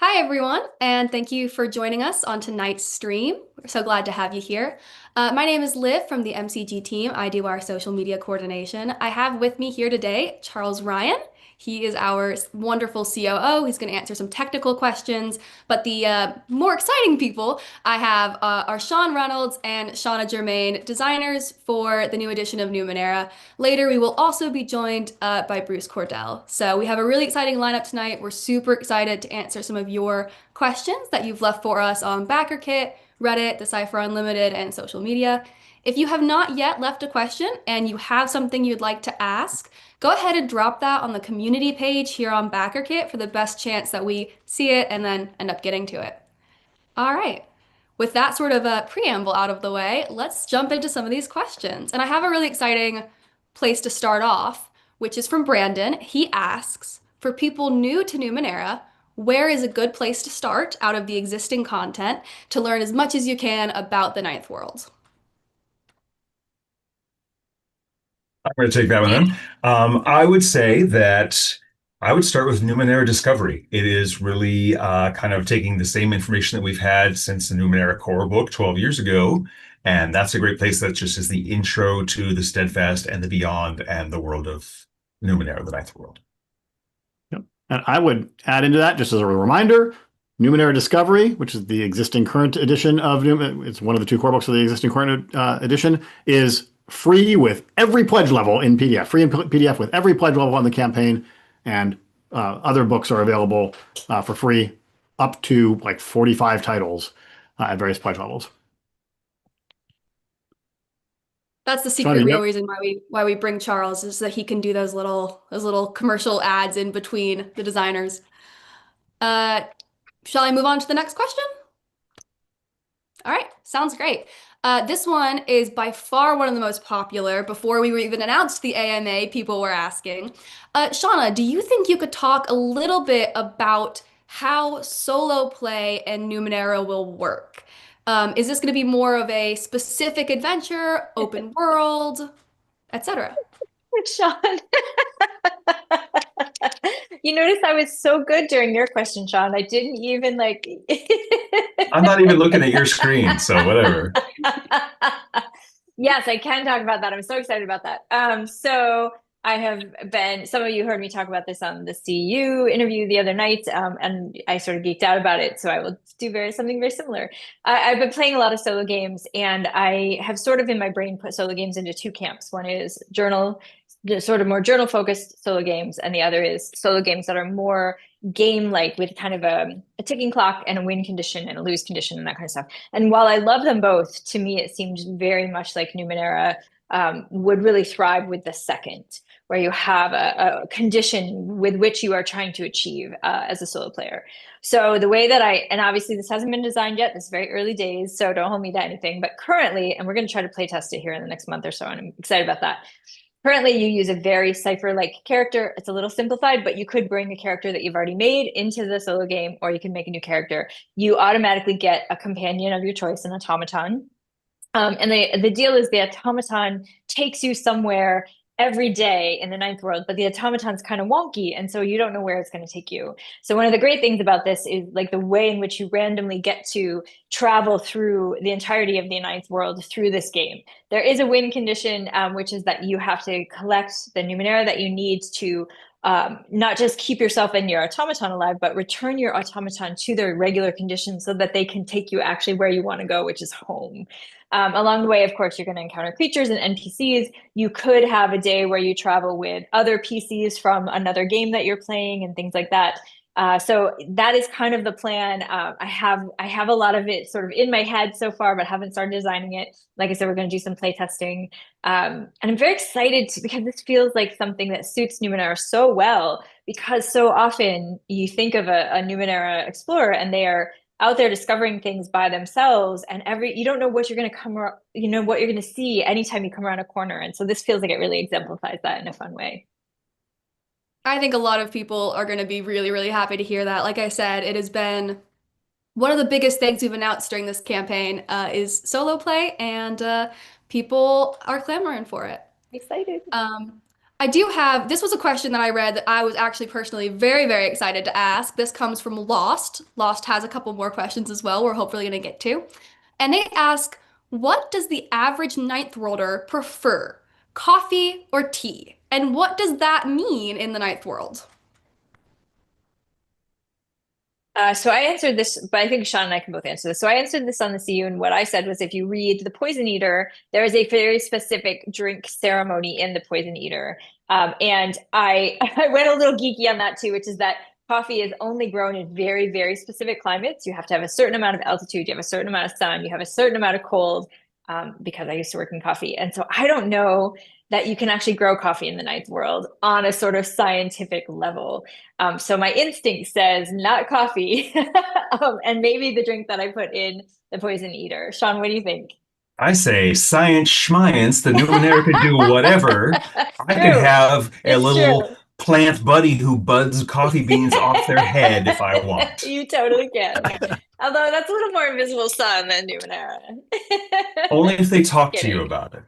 Hi, everyone, and thank you for joining us on tonight's stream. We're so glad to have you here. My name is Liv from the MCG team. I do our social media coordination. I have with me here today Charles Ryan. He is our wonderful COO. He's going to answer some technical questions. But the more exciting people I have are Sean Reynolds and Shauna Germain, designers for the new edition of Numenera. Later, we will also be joined by Bruce Cordell. So we have a really exciting lineup tonight. We're super excited to answer some of your questions that you've left for us on BackerKit, Reddit, the Cipher Unlimited, and social media. If you have not yet left a question and you have something you'd like to ask, go ahead and drop that on the community page here on BackerKit for the best chance that we see it and then end up getting to it. All right. With that sort of a preamble out of the way, let's jump into some of these questions. And I have a really exciting place to start off, which is from Brandon. He asks, for people new to Numenera, where is a good place to start out of the existing content to learn as much as you can about the Ninth World? I'm going to take that one then. I would say that I would start with Numenera Discovery. It is really kind of taking the same information that we've had since the Numenera core book 12 years ago. And that's a great place that just is the intro to the Steadfast and the Beyond and the world of Numenera, the Ninth World. Yep. And I would add into that, just as a reminder, Numenera Discovery, which is the existing current edition of Numenera, it's one of the two core books of the existing current edition, is free with every pledge level in PDF, free in PDF with every pledge level on the campaign, and other books are available for free up to like 45 titles at various pledge levels. That's the Sean, secret you real know, reason why we bring Charles is that he can do those little commercial ads in between the designers. Uh, shall I move on to the next question? All right, sounds great. This one is by far one of the most popular. Before we were even announced the AMA, people were asking. Shauna, do you think you could talk a little bit about how solo play and Numenera will work? Is this going to be more of a specific adventure, open world, etc.? Sean. You noticed I was so good during your question, Sean. I didn't even like. I'm not even looking at your screen, so whatever. Yes, I can talk about that. I'm so excited about that. So I have been, some of you heard me talk about this on the CU interview the other night, and I sort of geeked out about it. So I will do something very similar. I've been playing a lot of solo games, and I have sort of in my brain put solo games into two camps. One is sort of more journal focused solo games, and the other is solo games that are more game like with kind of a ticking clock and a win condition and a lose condition and that kind of stuff. And while I love them both, to me it seemed very much like Numenera would really thrive with the second, where you have a condition with which you are trying to achieve as a solo player. So the way that and obviously this hasn't been designed yet, this is very early days, so don't hold me to anything, but currently, and we're going to try to play test it here in the next month or so, and I'm excited about that. Currently, you use a very Cipher-like character. It's a little simplified, but you could bring a character that you've already made into the solo game, or you can make a new character. You automatically get a companion of your choice, an automaton. And the deal is the automaton takes you somewhere every day in the Ninth World, but the automaton's kind of wonky, and so you don't know where it's going to take you. So one of the great things about this is like the way in which you randomly get to travel through the entirety of the Ninth World through this game. There is a win condition, which is that you have to collect the Numenera that you need to not just keep yourself and your automaton alive, but return your automaton to their regular conditions so that they can take you actually where you want to go, which is home. Along the way, of course, you're going to encounter creatures and NPCs. You could have a day where you travel with other PCs from another game that you're playing and things like that. So that is kind of the plan. I have a lot of it sort of in my head so far, but haven't started designing it. Like I said, we're going to do some play testing. And I'm very excited because this feels like something that suits Numenera so well, because so often you think of a Numenera explorer and they are out there discovering things by themselves, and you don't know what you're going to what you're going to see anytime you come around a corner. And so this feels like it really exemplifies that in a fun way. I think a lot of people are going to be really, really happy to hear that. Like I said, it has been one of the biggest things we've announced during this campaign is solo play, and people are clamoring for it. Excited. Um, I do have, this was a question that I read that I was actually personally very, very excited to ask. This comes from Lost. Lost has a couple more questions as well, we're hopefully going to get to. And they ask, what does the average ninth worlder prefer, coffee or tea? And what does that mean in the ninth world? So I answered this, but I think Sean and I can both answer this. So I answered this on the CU, and what I said was if you read The Poison Eater, there is a very specific drink ceremony in The Poison Eater. And I, I went a little geeky on that too, which is that coffee is only grown in very, very specific climates. You have to have a certain amount of altitude, you have a certain amount of sun, you have a certain amount of cold, because I used to work in coffee. And so I don't know that you can actually grow coffee in the ninth world on a sort of scientific level. So my instinct says not coffee, and maybe the drink that I put in the Poison Eater. Sean, what do you think? I say science schmience, the Numenera could do whatever. I could True. have a It's little true. plant buddy who buds coffee beans off their head if I want. You totally can. Although that's a little more invisible sun than Numenera. Only if they Just talk to you kidding. about it.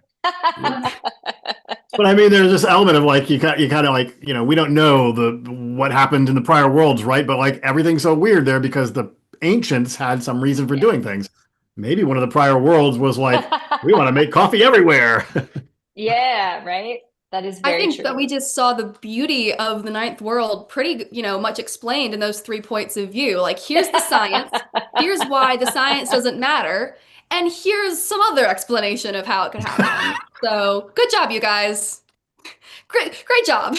But I mean, there's this element of like you kind of like we don't know the what happened in the prior worlds, right? But like everything's so weird there because the ancients had some reason for Yeah. doing things. Maybe one of the prior worlds was like, we want to make coffee everywhere. Yeah, right. That is I very think that true. we just saw the beauty of the ninth world pretty, much explained in those 3 points of view. Like, here's the science, here's why the science doesn't matter, and here's some other explanation of how it could happen. So, good job, you guys. Great job.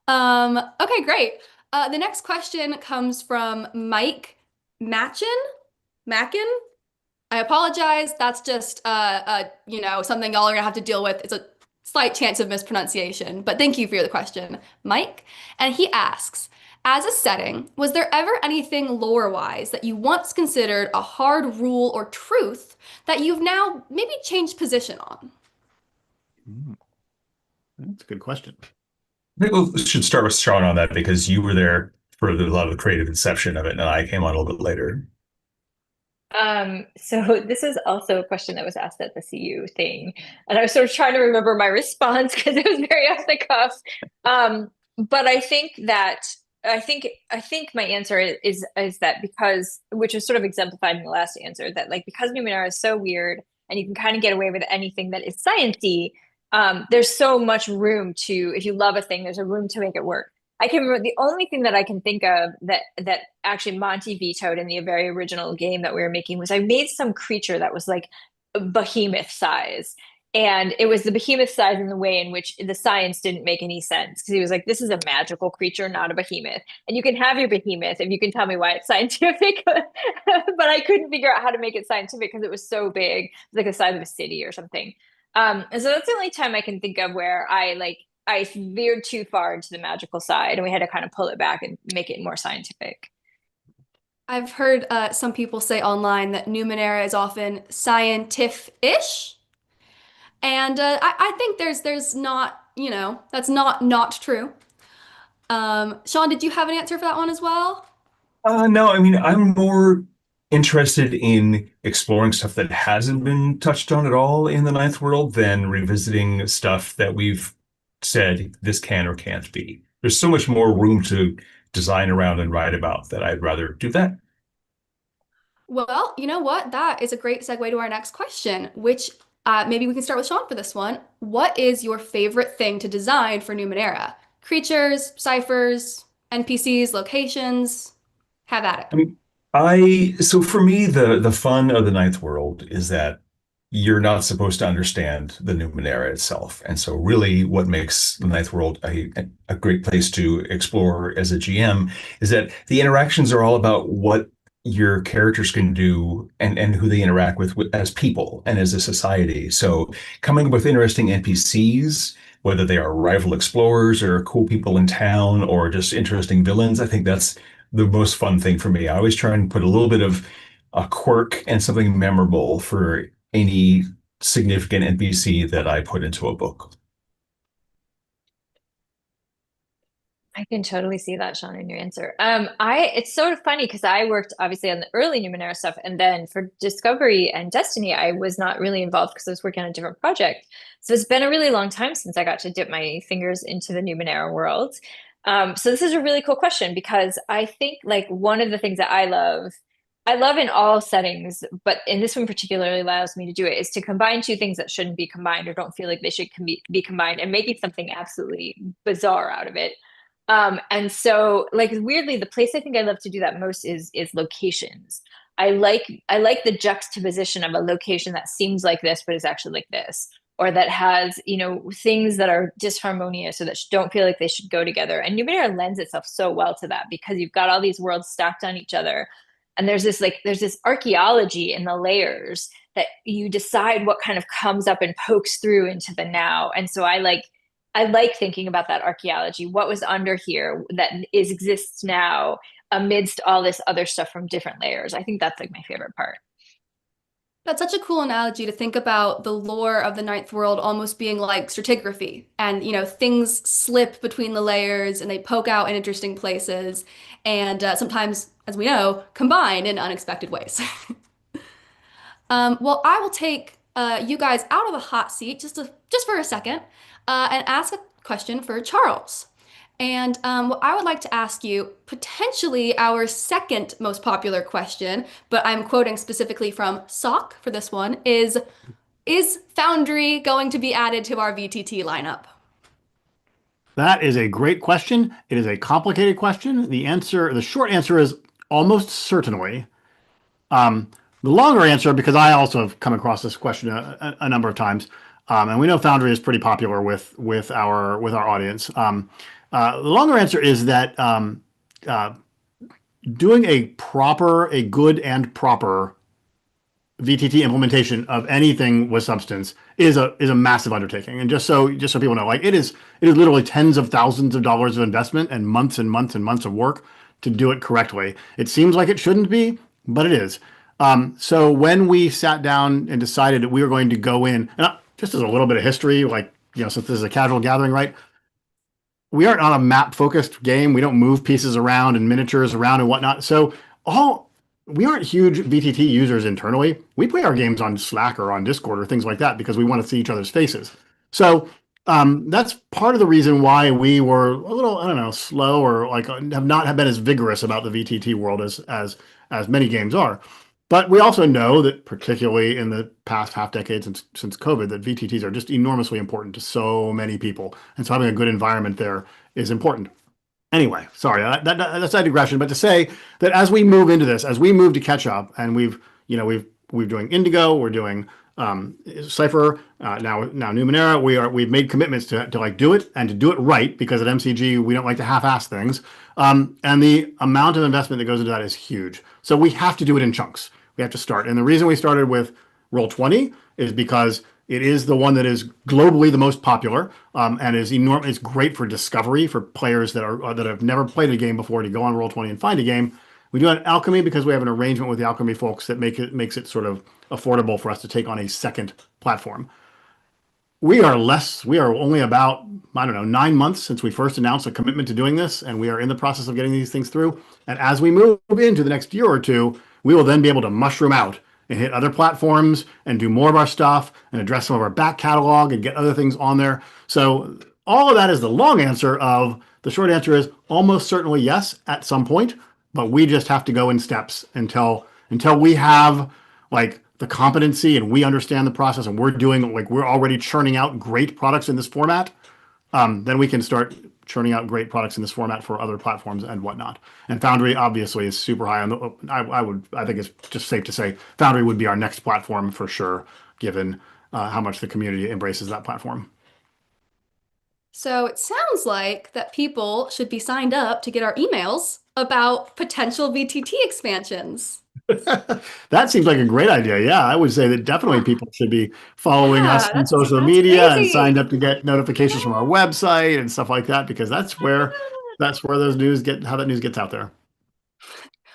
Okay, great. The next question comes from Mike Machin. Mackin? I apologize. That's just something y'all are gonna have to deal with. It's a slight chance of mispronunciation, but thank you for the question, Mike. And he asks, as a setting, was there ever anything lore-wise that you once considered a hard rule or truth that you've now maybe changed position on? That's a good question. I think we should start with Sean on that because you were there for a lot of the creative inception of it, and I came on a little bit later. So this is also a question that was asked at the CU thing, and I was sort of trying to remember my response because it was very off the cuff. But I think my answer is that because, which was sort of exemplified in the last answer, that like because Numenera is so weird and you can kind of get away with anything that is sciencey, there's so much room to, if you love a thing, there's a room to make it work. I can remember the only thing that I can think of that actually Monty vetoed in the very original game that we were making was I made some creature that was like a behemoth size. And it was the behemoth size in the way in which the science didn't make any sense because he was like, this is a magical creature, not a behemoth. And you can have your behemoth if you can tell me why it's scientific. But I couldn't figure out how to make it scientific because it was so big, it was like the size of a city or something. And so that's the only time I can think of where I veered too far into the magical side, and we had to kind of pull it back and make it more scientific. I've heard some people say online that Numenera is often scientific-ish, and I think there's not, that's not true. Sean, did you have an answer for that one as well? No, I mean, I'm more interested in exploring stuff that hasn't been touched on at all in the Ninth World than revisiting stuff that we've said this can or can't be. There's so much more room to design around and write about that I'd rather do that. Well, you know what? That is a great segue to our next question, which maybe we can start with Sean for this one. What is your favorite thing to design for Numenera? Creatures, ciphers, NPCs, locations? Have at it. I mean, so for me, the fun of the Ninth World is that you're not supposed to understand the Numenera itself. And so really what makes the Ninth World a great place to explore as a GM is that the interactions are all about what your characters can do and who they interact with as people and as a society. So coming up with interesting NPCs, whether they are rival explorers or cool people in town or just interesting villains, I think that's the most fun thing for me. I always try and put a little bit of a quirk and something memorable for any significant NPC that I put into a book. I can totally see that, Sean, in your answer. It's sort of funny because I worked obviously on the early Numenera stuff, and then for Discovery and Destiny, I was not really involved because I was working on a different project. So it's been a really long time since I got to dip my fingers into the Numenera world. So this is a really cool question because I think like one of the things that I love in all settings, but in this one particularly allows me to do it, is to combine two things that shouldn't be combined or don't feel like they should be combined and making something absolutely bizarre out of it. And so like weirdly, the place I think I love to do that most is locations. I like the juxtaposition of a location that seems like this, but is actually like this, or that has, things that are disharmonious or that don't feel like they should go together. And Numenera lends itself so well to that because you've got all these worlds stacked on each other. And there's this archaeology in the layers that you decide what kind of comes up and pokes through into the now. And so I like thinking about that archaeology, what was under here that exists now amidst all this other stuff from different layers. I think that's like my favorite part. That's such a cool analogy to think about the lore of the Ninth World almost being like stratigraphy. And, things slip between the layers and they poke out in interesting places. And sometimes, as we know, combine in unexpected ways. Well, I will take you guys out of the hot seat just for a second and ask a question for Charles. And what I would like to ask you, potentially our second most popular question, but I'm quoting specifically from SOC for this one, is Foundry going to be added to our VTT lineup? That is a great question. It is a complicated question. The short answer is almost certainly. Um, the longer answer, because I also have come across this question a number of times, and we know Foundry is pretty popular with our audience. The longer answer is that uh, doing a good and proper VTT implementation of anything with substance is a massive undertaking. And just so people know, like it is literally tens of thousands of dollars of investment and months and months and months of work to do it correctly. It seems like it shouldn't be, but it is. So when we sat down and decided that we were going to go in, and just as a little bit of history, like since this is a casual gathering, right? We aren't on a map focused game. We don't move pieces around and miniatures around and whatnot. So all we aren't huge VTT users internally. We play our games on Slack or on Discord or things like that because we want to see each other's faces. So that's part of the reason why we were a little, I don't know, slow or like have been as vigorous about the VTT world as many games are. But we also know that, particularly in the past half decade since COVID, that VTTs are just enormously important to so many people, and so having a good environment there is important. Anyway, sorry, that's a digression, but to say that as we move into this, as we move to catch up, and we're doing Indigo, we're doing Cipher, now Numenera, we've made commitments to like do it and to do it right because at MCG we don't like to half-ass things, and the amount of investment that goes into that is huge. So we have to do it in chunks. We have to start, and the reason we started with Roll20 is because it is the one that is globally the most popular, and is enormous. It's great for discovery for players that have never played a game before to go on Roll20 and find a game. We do it at Alchemy because we have an arrangement with the Alchemy folks that makes it sort of affordable for us to take on a second platform. We are only about, I don't know, 9 months since we first announced a commitment to doing this, and we are in the process of getting these things through. And as we move into the next year or two, we will then be able to mushroom out and hit other platforms and do more of our stuff and address some of our back catalog and get other things on there. So all of that is the long answer. Of the short answer is almost certainly yes at some point, but we just have to go in steps until we have like the competency and we understand the process and we're already churning out great products in this format. Then we can start churning out great products in this format for other platforms and whatnot. And Foundry obviously is super high on the. I think it's just safe to say Foundry would be our next platform for sure, given how much the community embraces that platform. So it sounds like that people should be signed up to get our emails about potential VTT expansions. That seems like a great idea. Yeah, I would say that definitely people should be following us Yeah, on social that's media and signed crazy. up to get notifications from our website and stuff like that, because that's where how that news gets out there.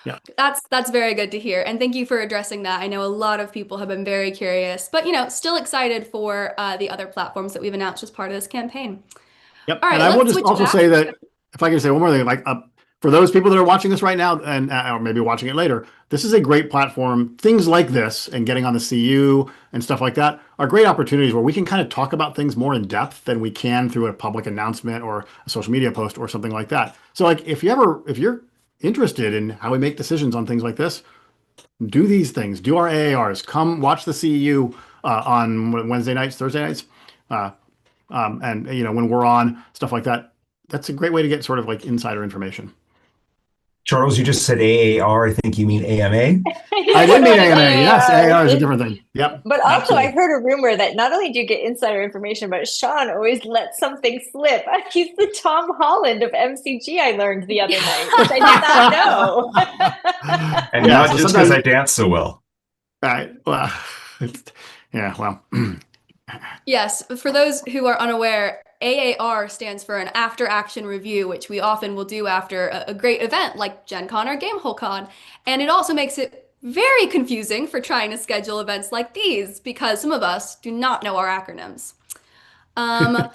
Yeah. That's very good to hear. And thank you for addressing that. I know a lot of people have been very curious, but still excited for the other platforms that we've announced as part of this campaign. Yep. All And right, I will let's just switch also back. say that if I can say one more thing, like for those people that are watching this right now and or maybe watching it later, this is a great platform. Things like this and getting on the CU and stuff like that are great opportunities where we can kind of talk about things more in depth than we can through a public announcement or a social media post or something like that. So like if you're interested in how we make decisions on things like this, do these things, do our AARs, come watch the CEU on Wednesday nights, Thursday nights, uh, and when we're on stuff like that. That's a great way to get sort of like insider information. Charles, you just said AAR. I think you mean AMA. I did mean Like AMA. Yes, AAR. AAR is a different thing. Yep, But also, absolutely. I've heard a rumor that not only do you get insider information, but Sean always lets something slip. He's the Tom Holland of MCG, I learned the other night, which I did not know. And Yeah, not so just because sometimes, I dance so well. right, well, yeah, well, Yes, for those who are unaware, AAR stands for an after action review, which we often will do after a great event like Gen Con or GameholeCon. And it also makes it very confusing for trying to schedule events like these because some of us do not know our acronyms. Um,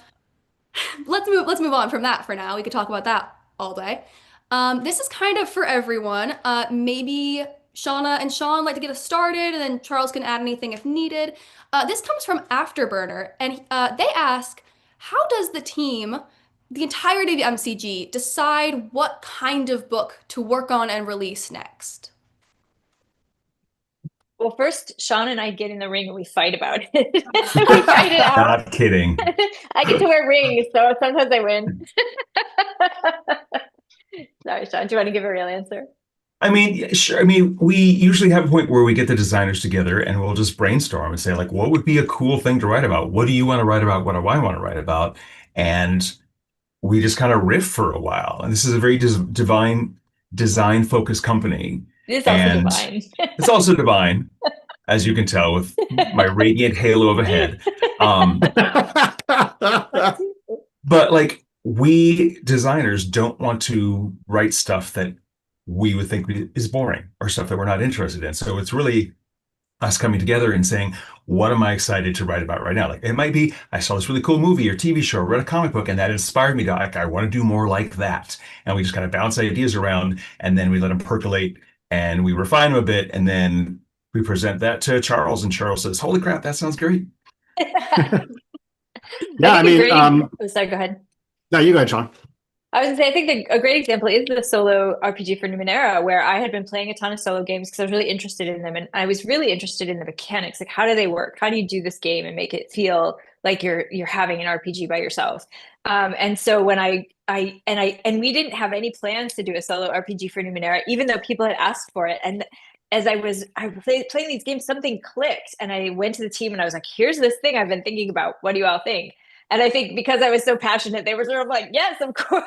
let's move on from that for now. We could talk about that all day. This is kind of for everyone. Maybe Shauna and Sean like to get us started, and then Charles can add anything if needed. This comes from Afterburner, and they ask, how does the team, the entirety of the MCG, decide what kind of book to work on and release next? Well, first, Sean and I get in the ring and we fight about it. We fight it out. Not kidding. I get to wear rings, so sometimes I win. Sorry, Sean. Do you want to give a real answer? I mean, yeah, sure. I mean, we usually have a point where we get the designers together and we'll just brainstorm and say, like, what would be a cool thing to write about? What do you want to write about? What do I want to write about? And we just kind of riff for a while. And this is a very divine design focused company. It is also And divine. it's also divine, as you can tell with my radiant halo of a head. But like we designers don't want to write stuff that we would think is boring or stuff that we're not interested in. So it's really us coming together and saying, what am I excited to write about right now? Like it might be, I saw this really cool movie or TV show, or read a comic book, and that inspired me to like, I want to do more like that. And we just kind of bounce ideas around and then we let them percolate and we refine them a bit. And then we present that to Charles and Charles says, holy crap, that sounds great. Yeah, I mean, oh, sorry, go ahead. no, you go ahead, Sean. I was gonna say, I think a great example is the solo RPG for Numenera, where I had been playing a ton of solo games because I was really interested in them, and I was really interested in the mechanics, like how do they work? How do you do this game and make it feel like you're having an RPG by yourself? And so when and we didn't have any plans to do a solo RPG for Numenera, even though people had asked for it. And as I was playing these games, something clicked, and I went to the team and I was like, "Here's this thing I've been thinking about. What do you all think?" And I think because I was so passionate, they were sort of like, yes, of course.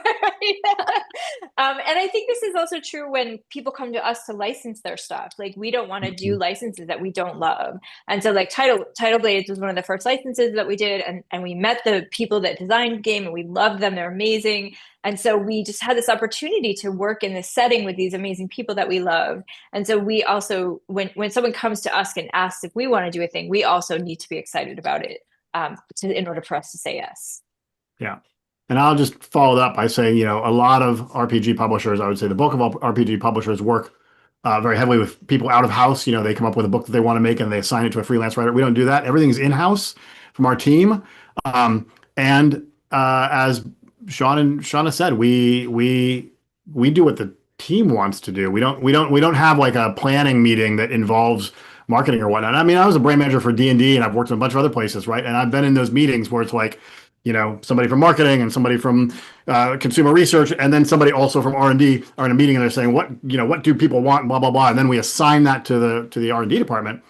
And I think this is also true when people come to us to license their stuff. Like we don't want to do licenses that we don't love. And so like Tidal Blades was one of the first licenses that we did. And we met the people that designed the game and we loved them. They're amazing. And so we just had this opportunity to work in this setting with these amazing people that we love. And so we also, when someone comes to us and asks if we want to do a thing, we also need to be excited about it. In order for us to say yes. Yeah. And I'll just follow that by saying, a lot of RPG publishers, I would say the bulk of all RPG publishers work very heavily with people out of house. They come up with a book that they want to make and they assign it to a freelance writer. We don't do that. Everything's in-house from our team. And as Shauna said, we do what the team wants to do. We don't have like a planning meeting that involves marketing or whatnot. I mean, I was a brand manager for D&D and I've worked in a bunch of other places, right? And I've been in those meetings where it's like, somebody from marketing and somebody from consumer research, and then somebody also from R&D are in a meeting and they're saying, what do people want, blah, blah, blah. And then we assign that to the R&D department.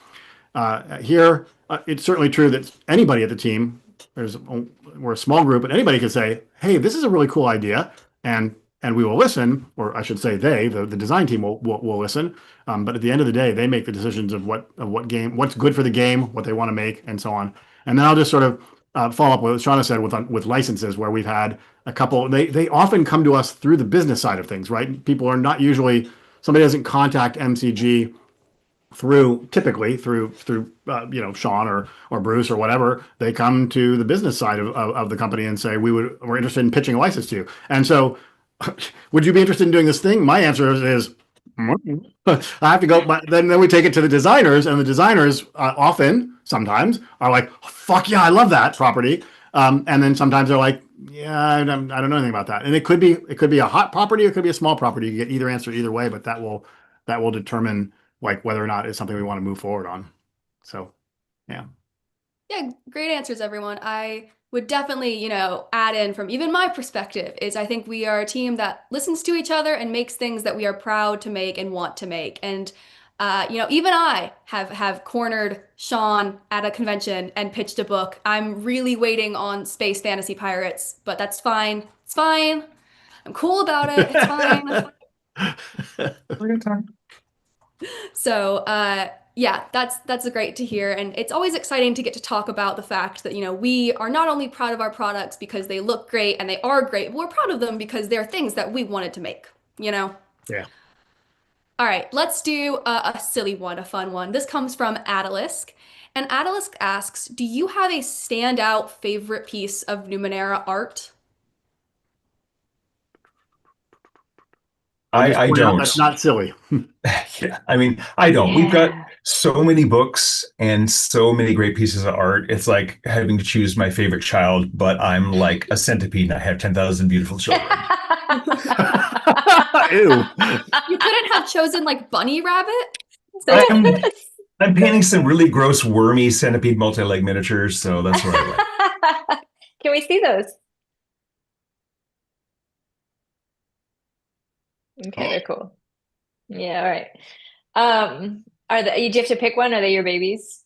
Here, it's certainly true that anybody at the team, we're a small group, and anybody can say, hey, this is a really cool idea. And we will listen, or I should say the design team will listen. But at the end of the day, they make the decisions of what game, what's good for the game, what they want to make, and so on. And then I'll just sort of follow up with what Shauna said with licenses, where we've had a couple. They often come to us through the business side of things, right? People are not usually, somebody doesn't contact MCG typically through Sean or Bruce or whatever. They come to the business side of the company and say we're interested in pitching a license to you. And so would you be interested in doing this thing? My answer is I have to go. But then we take it to the designers, and the designers sometimes are like, "Fuck yeah, I love that property." And then sometimes they're like, "Yeah, I don't know anything about that." And it could be a hot property, or it could be a small property. You get either answer either way, but that will determine like whether or not it's something we want to move forward on. So, yeah. Yeah, great answers, everyone. I would definitely, add in from even my perspective is I think we are a team that listens to each other and makes things that we are proud to make and want to make. And even I have cornered Sean at a convention and pitched a book. I'm really waiting on Space Fantasy Pirates, but that's fine. It's fine. I'm cool about it. It's fine. We're gonna talk. So, yeah, that's great to hear, and it's always exciting to get to talk about the fact that we are not only proud of our products because they look great and they are great, but we're proud of them because they're things that we wanted to make. Yeah. All right, let's do a silly one, a fun one. This comes from Adalisk, and Adalisk asks, "Do you have a standout favorite piece of Numenera art?" I don't. That's not silly. Yeah, I mean, I don't. We've got Yeah. so many books and so many great pieces of art. It's like having to choose my favorite child, but I'm like a centipede and I have 10,000 beautiful children. Ew. You couldn't have chosen like Bunny Rabbit? I'm I'm painting some really gross wormy centipede multi-leg miniatures, so that's where I went. Can we see those? Okay, they're cool. Yeah, all right. Do you have to pick one? Are they your babies?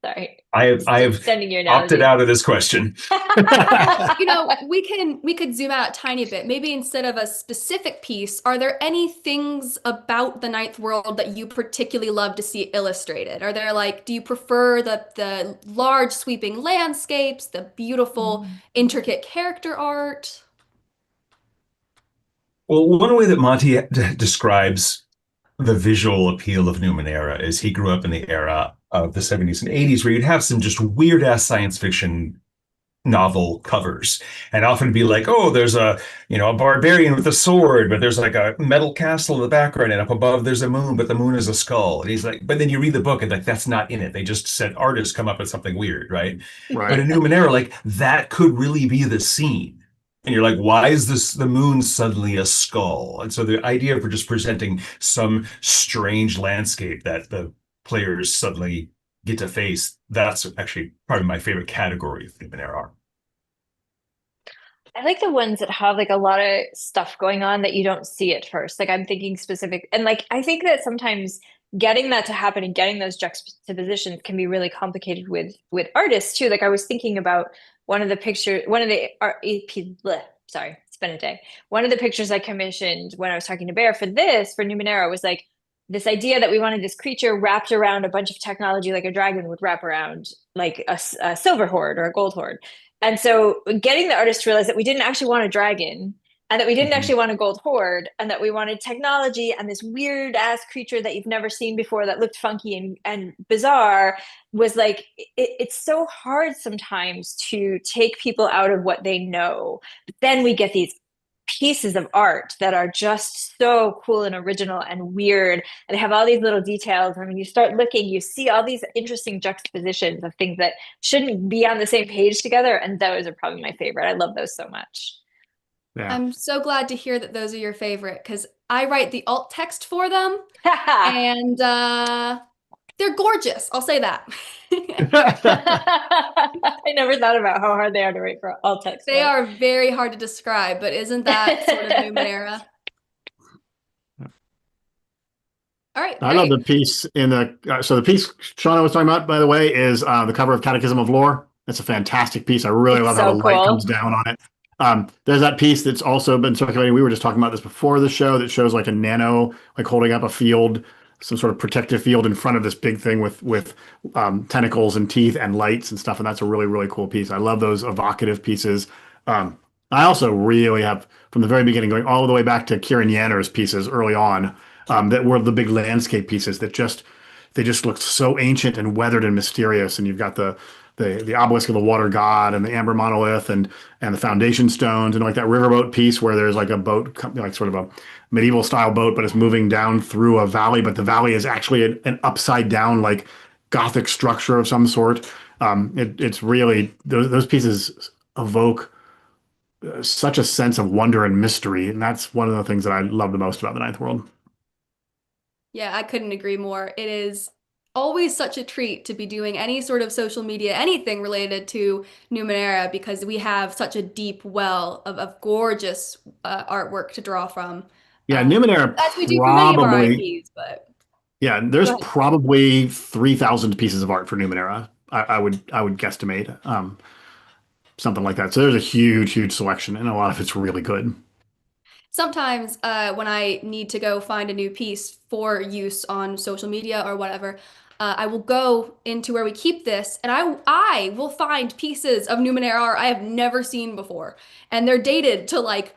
Sorry. I have Extending your opted analogy. out of this question. Well, we could zoom out a tiny bit. Maybe instead of a specific piece, are there any things about the Ninth World that you particularly love to see illustrated? Are there do you prefer the large sweeping landscapes, the beautiful intricate character art? Well, one way that Monty describes the visual appeal of Numenera is he grew up in the era of the 70s and 80s where you'd have some just weird ass science fiction novel covers and often be like, oh, there's a barbarian with a sword, but there's like a metal castle in the background and up above there's a moon, but the moon is a skull. And he's like, but then you read the book and like that's not in it. They just said artists come up with something weird, right? But Right. in Numenera, like that could really be the scene. And you're like, why is the moon suddenly a skull? And so the idea for just presenting some strange landscape that the players suddenly get to face, that's actually probably my favorite category of Numenera art. I like the ones that have like a lot of stuff going on that you don't see at first. Like I'm thinking specific, and like I think that sometimes getting that to happen and getting those juxtapositions can be really complicated with artists too. Like I was thinking about one of the pictures, one of the art, bleh, sorry, it's been a day. One of the pictures I commissioned when I was talking to Bear for Numenera was like this idea that we wanted this creature wrapped around a bunch of technology like a dragon would wrap around like a silver horde or a gold horde. And so getting the artist to realize that we didn't actually want a dragon and that we didn't actually want a gold horde and that we wanted technology and this weird ass creature that you've never seen before that looked funky and bizarre was like, it's so hard sometimes to take people out of what they know. But then we get these pieces of art that are just so cool and original and weird, and they have all these little details. I mean, you start looking, you see all these interesting juxtapositions of things that shouldn't be on the same page together, and those are probably my favorite. I love those so much. Yeah. I'm so glad to hear that those are your favorite because I write the alt text for them and they're gorgeous. I'll say that. I never thought about how hard they are to write for alt text. They are very hard to describe, but isn't that sort of Numenera? All right, I love the piece in so the piece Shauna was talking about, by the way, is the cover of Catechism of Lore. It's a fantastic piece. I really love how the light comes down on it. There's that piece that's also been circulating. We were just talking about this before the show that shows like a nano, like holding up a field, some sort of protective field in front of this big thing with tentacles and teeth and lights and stuff. And that's a really, really cool piece. I love those evocative pieces. I also really have, from the very beginning, going all the way back to Kieran Yanner's pieces early on, that were the big landscape pieces that they just looked so ancient and weathered and mysterious. And you've got the the obelisk of the water god and the amber monolith and the foundation stones and like that riverboat piece where there's like a boat, like sort of a medieval style boat, but it's moving down through a valley, but the valley is actually an upside down like Gothic structure of some sort. It's really those pieces evoke such a sense of wonder and mystery, and that's one of the things that I love the most about the Ninth World. Yeah, I couldn't agree more. It is always such a treat to be doing any sort of social media, anything related to Numenera, because we have such a deep well of gorgeous artwork to draw from. Yeah, Um, Numenera as we do for many of our probably. IPs, but Yeah, go there's ahead. probably 3,000 pieces of art for Numenera. I would guesstimate something like that. So there's a huge selection, and a lot of it's really good. Sometimes when I need to go find a new piece for use on social media or whatever, I will go into where we keep this, and I will find pieces of Numenera art I have never seen before, and they're dated to like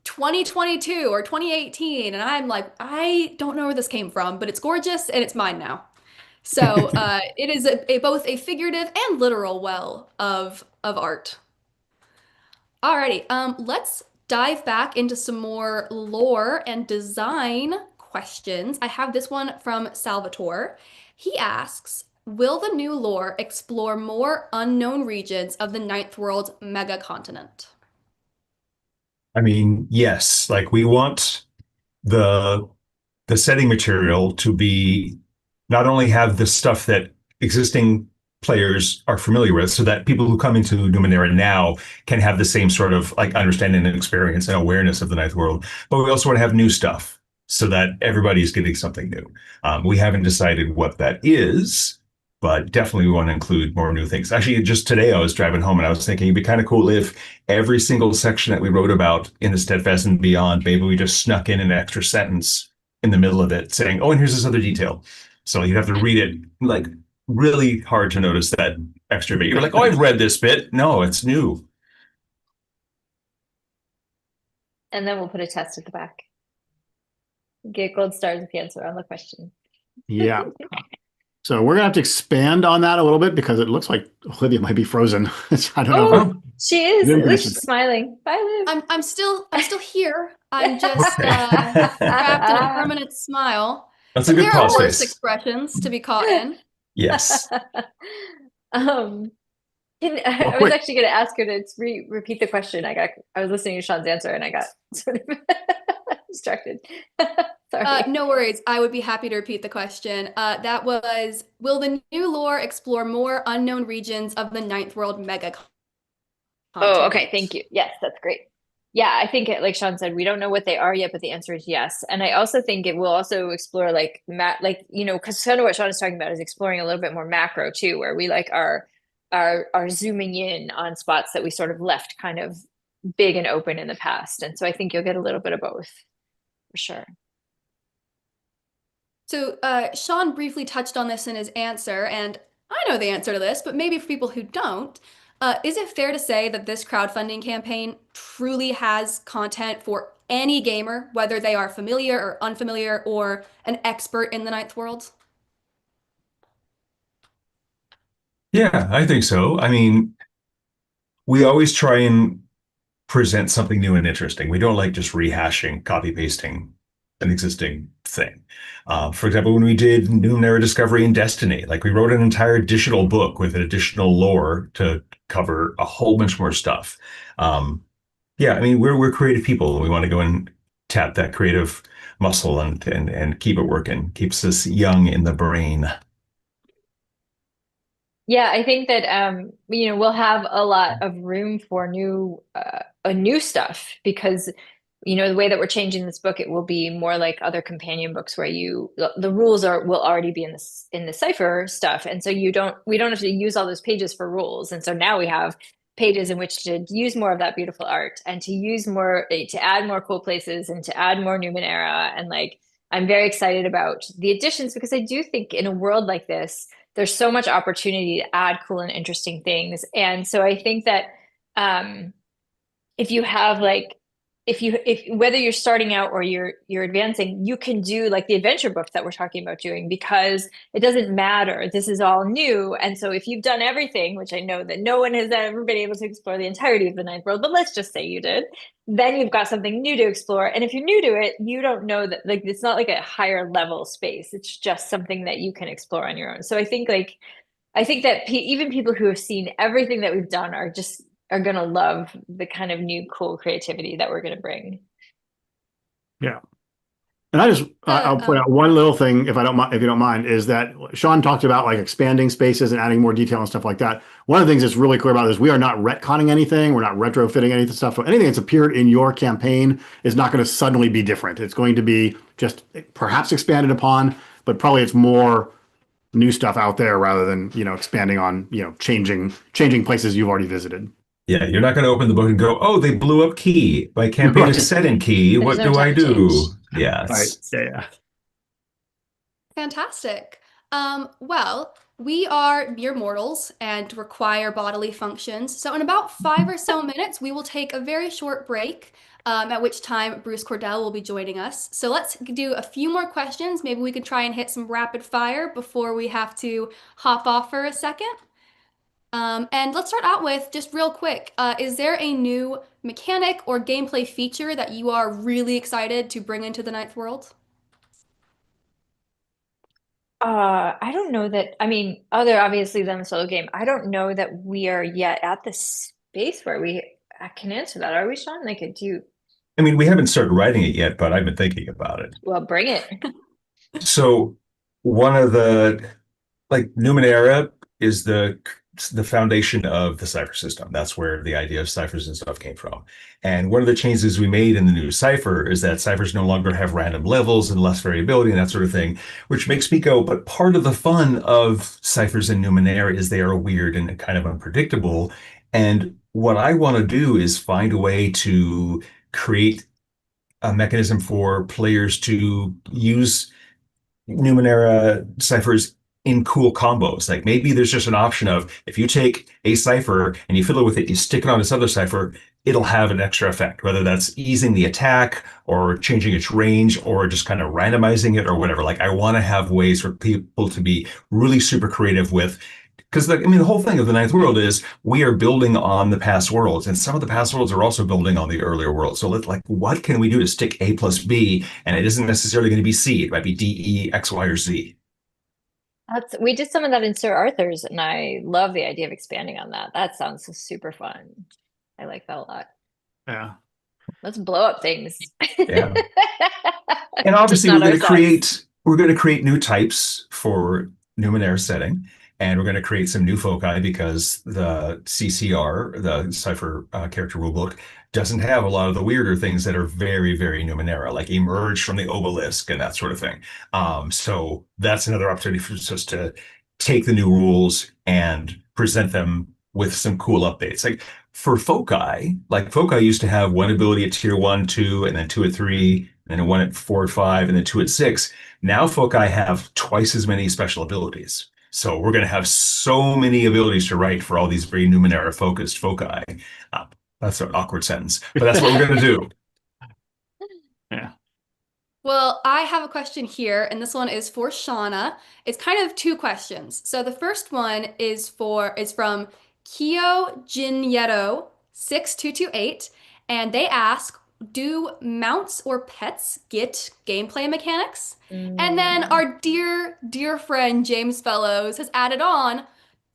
2022 or 2018, and I'm like, I don't know where this came from, but it's gorgeous and it's mine now. So it is both a figurative and literal well of art. Alrighty, let's dive back into some more lore and design questions. I have this one from Salvatore. He asks, will the new lore explore more unknown regions of the Ninth World's megacontinent? I mean, yes, like we want the the setting material to be not only have the stuff that existing players are familiar with, so that people who come into Numenera now can have the same sort of like understanding and experience and awareness of the Ninth World, but we also want to have new stuff so that everybody's getting something new. We haven't decided what that is, but definitely we want to include more new things. Actually, just today I was driving home and I was thinking it'd be kind of cool if every single section that we wrote about in the Steadfast and Beyond, maybe we just snuck in an extra sentence in the middle of it saying, oh, and here's this other detail. So you'd have to read it like really hard to notice that extra bit. You're like, oh, I've read this bit. No, it's new. And then we'll put a test at the back. Get gold stars if you answer on the question. Yeah. So we're gonna have to expand on that a little bit because it looks like Olivia might be frozen. I don't know if Oh, her she is. Zoom At least connection's she's smiling. Bye, Liv. I'm still here. I'm just trapped in a Ah. permanent smile. That's a But good there are pause worse face. expressions to be caught in. Yes. um, Well, I was quick. actually going to ask her to repeat the question. I was listening to Sean's answer and I got sort of distracted. Sorry. No worries. I would be happy to repeat the question. That was, will the new lore explore more unknown regions of the Ninth World mega Oh, okay. Thank continent? you. Yes, that's great. Yeah, I think like Sean said, we don't know what they are yet, but the answer is yes. And I also think it will also explore like because kind of what Sean is talking about is exploring a little bit more macro too, where we like are zooming in on spots that we sort of left kind of big and open in the past. And so I think you'll get a little bit of both for sure. So, Sean briefly touched on this in his answer, and I know the answer to this, but maybe for people who don't, is it fair to say that this crowdfunding campaign truly has content for any gamer, whether they are familiar or unfamiliar or an expert in the Ninth World? Yeah, I think so. I mean, we always try and present something new and interesting. We don't like just rehashing, copy pasting an existing thing. For example, when we did Numenera Discovery and Destiny, like we wrote an entire additional book with additional lore to cover a whole bunch more stuff. Um, yeah, I mean, we're creative people. We want to go and tap that creative muscle and keep it working. Keeps us young in the brain. Yeah, I think that we'll have a lot of room for new stuff because the way that we're changing this book, it will be more like other companion books where the rules will already be in the Cipher stuff, and so we don't have to use all those pages for rules, and so now we have pages in which to use more of that beautiful art and to add more cool places and to add more Numenera, and like I'm very excited about the additions because I do think in a world like this there's so much opportunity to add cool and interesting things. And so I think that if you have like if whether you're starting out or you're advancing, you can do like the adventure books that we're talking about doing, because it doesn't matter. This is all new. And so if you've done everything, which I know that no one has ever been able to explore the entirety of the ninth world, but let's just say you did, then you've got something new to explore. And if you're new to it, you don't know that, like, it's not like a higher level space. It's just something that you can explore on your own. So I think that even people who have seen everything that we've done are going to love the kind of new, cool creativity that we're going to bring. Yeah. And I'll point out one little thing, if you don't mind, is that Sean talked about like expanding spaces and adding more detail and stuff like that. One of the things that's really clear about this, we are not retconning anything. We're not retrofitting any stuff. So anything that's appeared in your campaign is not going to suddenly be different. It's going to be just perhaps expanded upon, but probably it's more new stuff out there rather than, expanding on, changing places you've already visited. Yeah, you're not going to open the book and go, "Oh, they blew up Key. My campaign Right. is set in Key. There's What no do I time change. do?" Yes. Right. Yeah. Fantastic. Well, we are mere mortals and require bodily functions. So in about 5 or so minutes, we will take a very short break, at which time Bruce Cordell will be joining us. So let's do a few more questions. Maybe we could try and hit some rapid fire before we have to hop off for a second. And let's start out with just real quick. Is there a new mechanic or gameplay feature that you are really excited to bring into the Ninth World? I don't know that, I mean, other obviously than the solo game, I don't know that we are yet at the space where I can answer that. Are we, Sean? Like, do you, I mean, we haven't started writing it yet, but I've been thinking about it. well, bring it. So one of the like Numenera is the foundation of the Cipher system. That's where the idea of ciphers and stuff came from. And one of the changes we made in the new Cipher is that ciphers no longer have random levels and less variability and that sort of thing, which makes me go, but part of the fun of ciphers in Numenera is they are weird and kind of unpredictable. And what I want to do is find a way to create a mechanism for players to use Numenera ciphers in cool combos. Like maybe there's just an option of if you take a cipher and you fiddle with it, you stick it on this other cipher, it'll have an extra effect, whether that's easing the attack or changing its range or just kind of randomizing it or whatever. Like I want to have ways for people to be really super creative with. Because the whole thing of the Ninth World is we are building on the past worlds, and some of the past worlds are also building on the earlier worlds. So what can we do to stick A plus B? And it isn't necessarily going to be C. It might be D, E, X, Y, or Z. We did some of that in Sir Arthur's, and I love the idea of expanding on that. That sounds super fun. I like that a lot. Yeah. Let's blow up things. Yeah. And obviously we're going to create new types for Numenera setting. And we're going to create some new foci because the CCR, the Cipher character rulebook, doesn't have a lot of the weirder things that are very, very Numenera, like emerge from the obelisk and that sort of thing. So that's another opportunity for us to take the new rules and present them with some cool updates. Like for foci, used to have one ability at tier 1, 2, and then 2 at 3, and then one at 4 or 5, and then 2 at 6. Now foci have twice as many special abilities. So we're going to have so many abilities to write for all these very Numenera focused foci. That's an awkward sentence, but that's what we're going to do. Yeah. Well, I have a question here, and this one is for Shauna. It's kind of two questions. So the first one is from Kyo Jinyeto 6228, and they ask, do mounts or pets get gameplay mechanics? And then our dear friend James Fellows has added on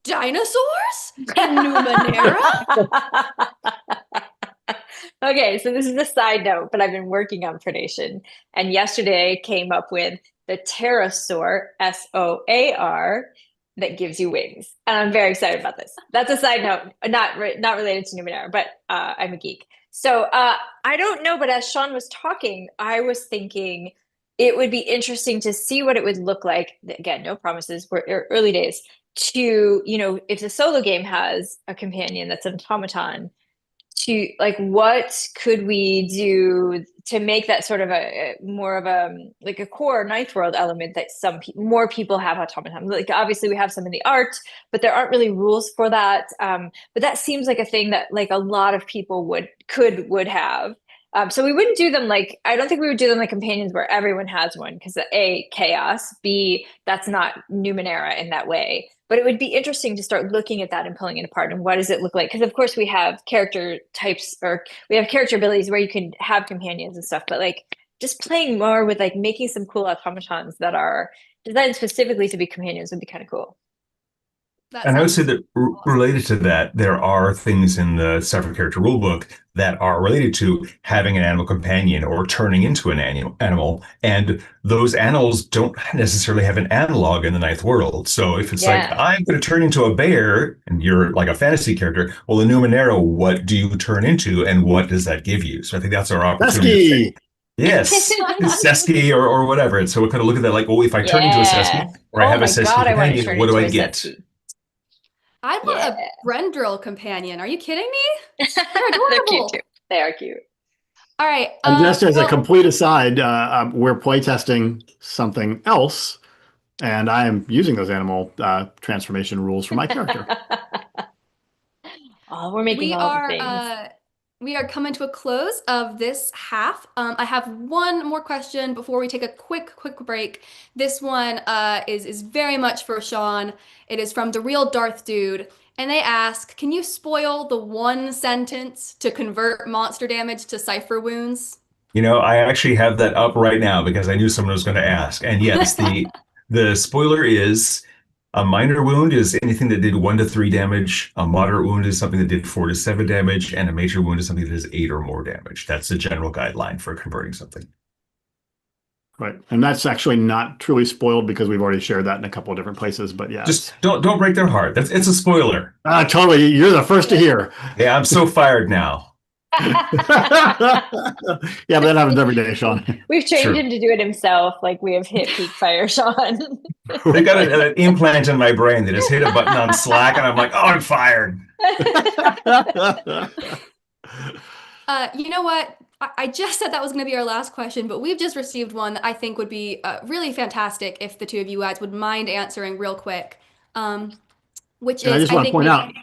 dinosaurs in Numenera? Okay, so this is a side note, but I've been working on predation. And yesterday I came up with the pterosaur, SOAR, that gives you wings. And I'm very excited about this. That's a side note, not related to Numenera, but I'm a geek. So I don't know, but as Sean was talking, I was thinking it would be interesting to see what it would look like. Again, no promises, we're early days. If the solo game has a companion that's an automaton, to like what could we do to make that sort of a more of a like a core ninth world element that more people have automaton. Like obviously we have some in the art, but there aren't really rules for that. But that seems like a thing that like a lot of people would have. So we wouldn't do them like, I don't think we would do them like companions where everyone has one because A, chaos, B, that's not Numenera in that way. But it would be interesting to start looking at that and pulling it apart. And what does it look like? Because of course we have character types or we have character abilities where you can have companions and stuff, but like just playing more with like making some cool automatons that are designed specifically to be companions would be kind of cool. That And I would say sounds that cool. related to that, there are things in the Cipher character rulebook that are related to having an animal companion or turning into an animal. And those animals don't necessarily have an analog in the ninth world. So if it's like, Yeah. I'm going to turn into a bear and you're like a fantasy character, well, in Numenera, what do you turn into and what does that give you? So I think that's our opportunity to say, Pesky. yes, Sesky or whatever. And so we kind of look at that like, oh, if I turn into a Yeah. Sesky or I Oh have a my Sesky God, I want to companion, turn what do into I a get? Setsky. I want Yeah. a Brendril companion. Are you kidding me? They're They're cute too. adorable. They are cute. All right. And just as a Well, complete aside, we're playtesting something else, and I am using those animal transformation rules for my character. Oh, we're making we all the are things. coming to a close of this half. I have one more question before we take a quick break. This one is very much for Sean. It is from the real Darth Dude, and they ask, "Can you spoil the one sentence to convert monster damage to cipher wounds?" I actually have that up right now because I knew someone was going to ask. And yes, the spoiler is a minor wound is anything that did 1 to 3 damage. A moderate wound is something that did 4 to 7 damage, and a major wound is something that does 8 or more damage. That's the general guideline for converting something. Right. And that's actually not truly spoiled because we've already shared that in a couple of different places. But yeah, Just don't break their heart. It's a spoiler. totally. You're the first to hear. Yeah, I'm so fired now. Yeah, but that happens every day, Sean. We've trained True. him to do it himself. Like we have hit peak fire, Sean. They got an implant in my brain that just hit a button on Slack, and I'm like, oh, I'm fired. You know what? I just said that was going to be our last question, but we've just received one that I think would be really fantastic if the two of you guys would mind answering real quick. Which And is, I think maybe.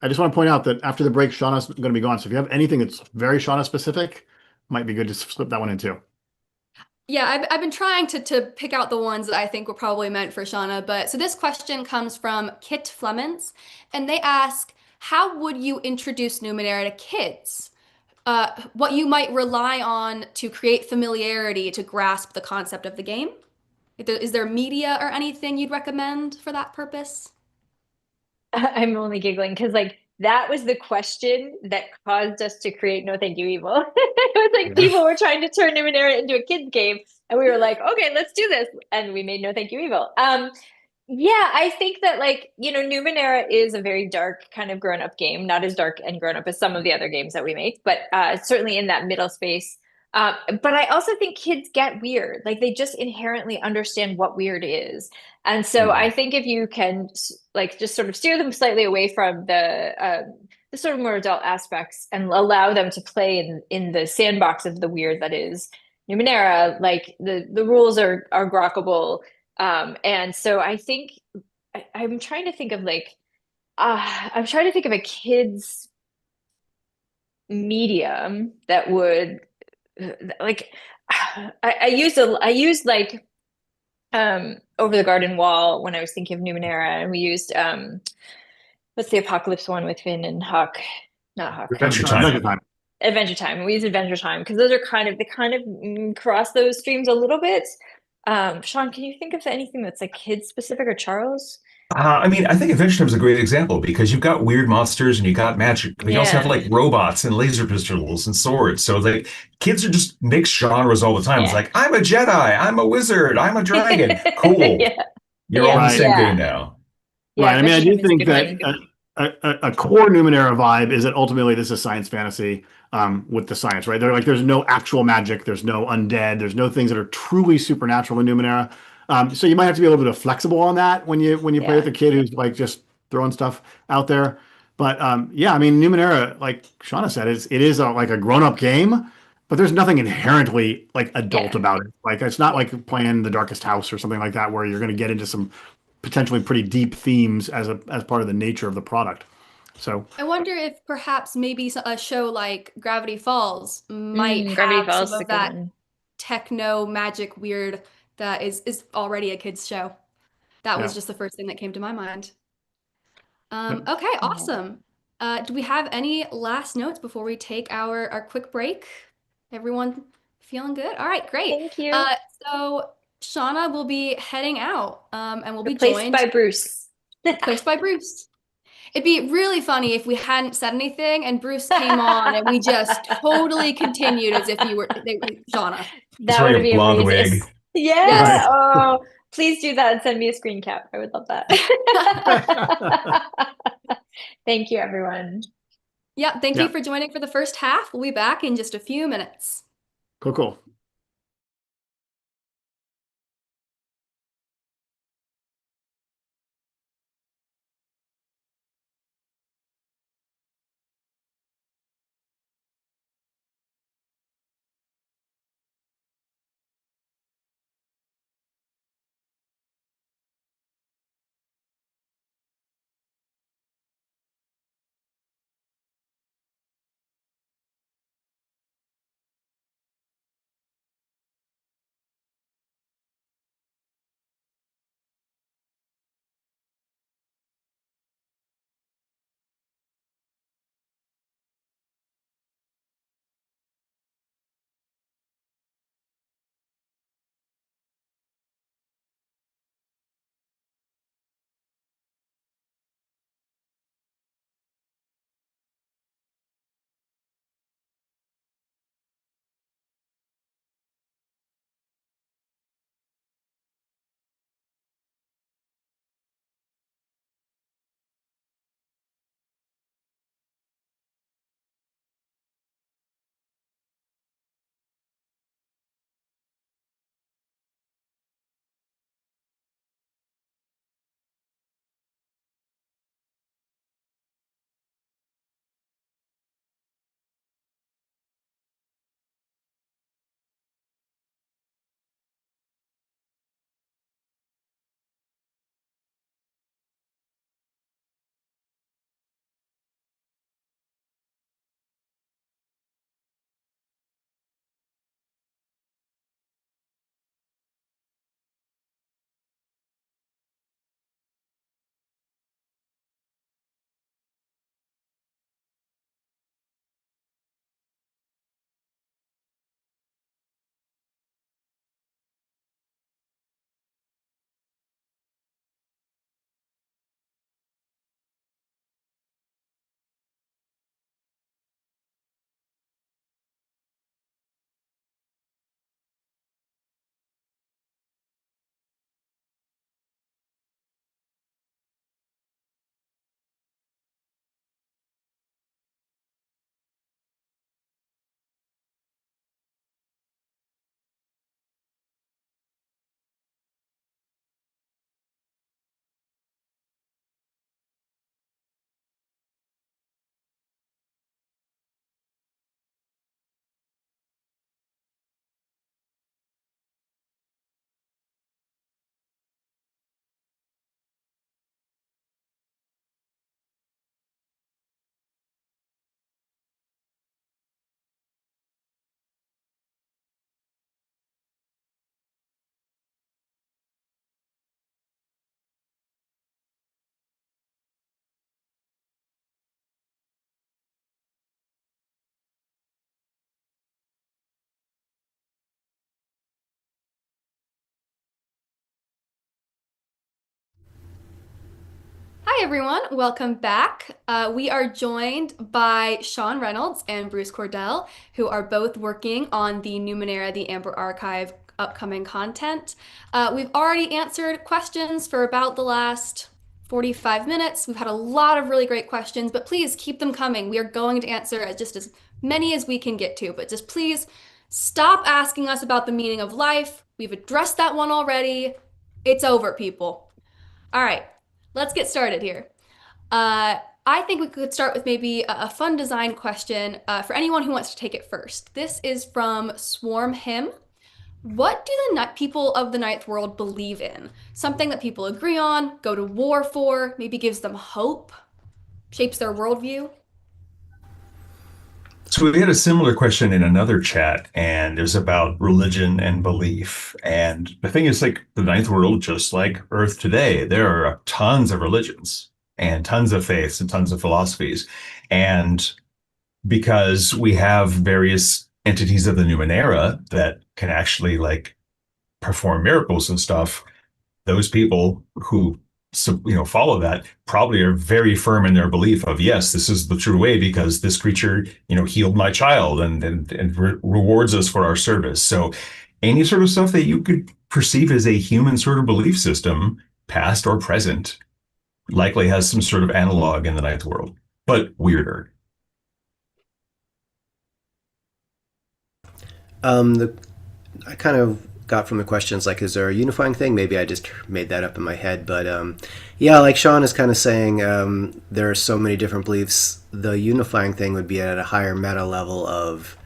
I just want to point out that after the break, Shauna's going to be gone. So if you have anything that's very Shauna specific, might be good to slip that one in too. Yeah, I've been trying to pick out the ones that I think were probably meant for Shauna, but so this question comes from Kit Flemons, and they ask, how would you introduce Numenera to kids? What you might rely on to create familiarity to grasp the concept of the game? Is there media or anything you'd recommend for that purpose? I'm only giggling because like that was the question that caused us to create No Thank You Evil. It was like Yeah. people were trying to turn Numenera into a kids game, and we were like, okay, let's do this, and we made No Thank You Evil. Yeah, I think that like Numenera is a very dark kind of grown-up game, not as dark and grown-up as some of the other games that we make, but certainly in that middle space. But I also think kids get weird, like they just inherently understand what weird is. And so I Mhm. think if you can like just sort of steer them slightly away from the sort of more adult aspects and allow them to play in the sandbox of the weird that is Numenera, like the rules are grokkable. And so I think I'm trying to think of like I'm trying to think of a kid's medium that would like I used like over the garden wall when I was thinking of Numenera, and we used what's the apocalypse one with Finn and Huck? Not Huck. Adventure Time. Adventure Time. Adventure Time. We use Adventure Time because those are kind of cross those streams a little bit. Sean, can you think of anything that's like kid specific or Charles? I mean, I think Adventure Time is a great example because you've got weird monsters and you got magic, but you also have Yeah, like robots and laser pistols and swords. So like kids are just mixed genres all the time. It's yeah, like, I'm a Jedi, I'm a wizard, I'm a dragon. Cool. yeah, You're all in yeah, the Right. same game yeah, now. yeah. Right. I mean, I Adventure do Time is a think good that one. a core Numenera vibe is that ultimately this is science fantasy with the science, right? There's no actual magic, there's no undead, there's no things that are truly supernatural in Numenera. So you might have to be a little bit of flexible on that when you play with Yeah, a kid who's like just throwing stuff out there. But yeah, I mean, Numenera, like Shauna said, it is like a grown-up game, but there's nothing inherently like adult yeah, about it. Like it's not yeah, like playing The Darkest House or something like that, where you're going to get into some potentially pretty deep themes as part of the nature of the product. So I wonder if perhaps maybe a show like Gravity Falls might Gravity have Falls some is a of good that one. techno magic weird that is already a kids show. That was yeah. just the first thing that came to my mind. Yep. Okay, Yeah. awesome. Do we have any last notes before we take our quick break? Everyone feeling good? All right, great. Thank you. Uh, so Shauna will be heading out, and we'll be Replaced joined, by Bruce. replaced by Bruce. It'd be really funny if we hadn't said anything and Bruce came on and we just totally continued as if Shauna. He's That wearing would a be blonde amazing. wig. Yeah. Yes. Right. Oh, please do that and send me a screen cap. I would love that. Thank you, everyone. Yeah, thank you Yeah. for joining for the first half. We'll be back in just a few minutes. Cool, cool. Hi, everyone. Welcome back. We are joined by Sean Reynolds and Bruce Cordell, who are both working on the Numenera, the Amber Archive upcoming content. We've already answered questions for about the last 45 minutes. We've had a lot of really great questions, but please keep them coming. We are going to answer just as many as we can get to, but just please stop asking us about the meaning of life. We've addressed that one already. It's over, people. All right, let's get started here. I think we could start with maybe a fun design question for anyone who wants to take it first. This is from Swarm Him. What do the people of the Ninth World believe in? Something that people agree on, go to war for, maybe gives them hope? shapes their worldview? So we had a similar question in another chat, and it was about religion and belief. And the thing is, like the ninth world, just like Earth today, there are tons of religions and tons of faiths and tons of philosophies. And because we have various entities of the Numenera that can actually like perform miracles and stuff, those people who follow that probably are very firm in their belief of, yes, this is the true way because this creature healed my child and rewards us for our service. So any sort of stuff that you could perceive as a human sort of belief system, past or present, likely has some sort of analog in the ninth world, but weirder. I kind of got from the questions, like, is there a unifying thing? Maybe I just made that up in my head, but yeah, like Sean is kind of saying, there are so many different beliefs. The unifying thing would be at a higher meta level of,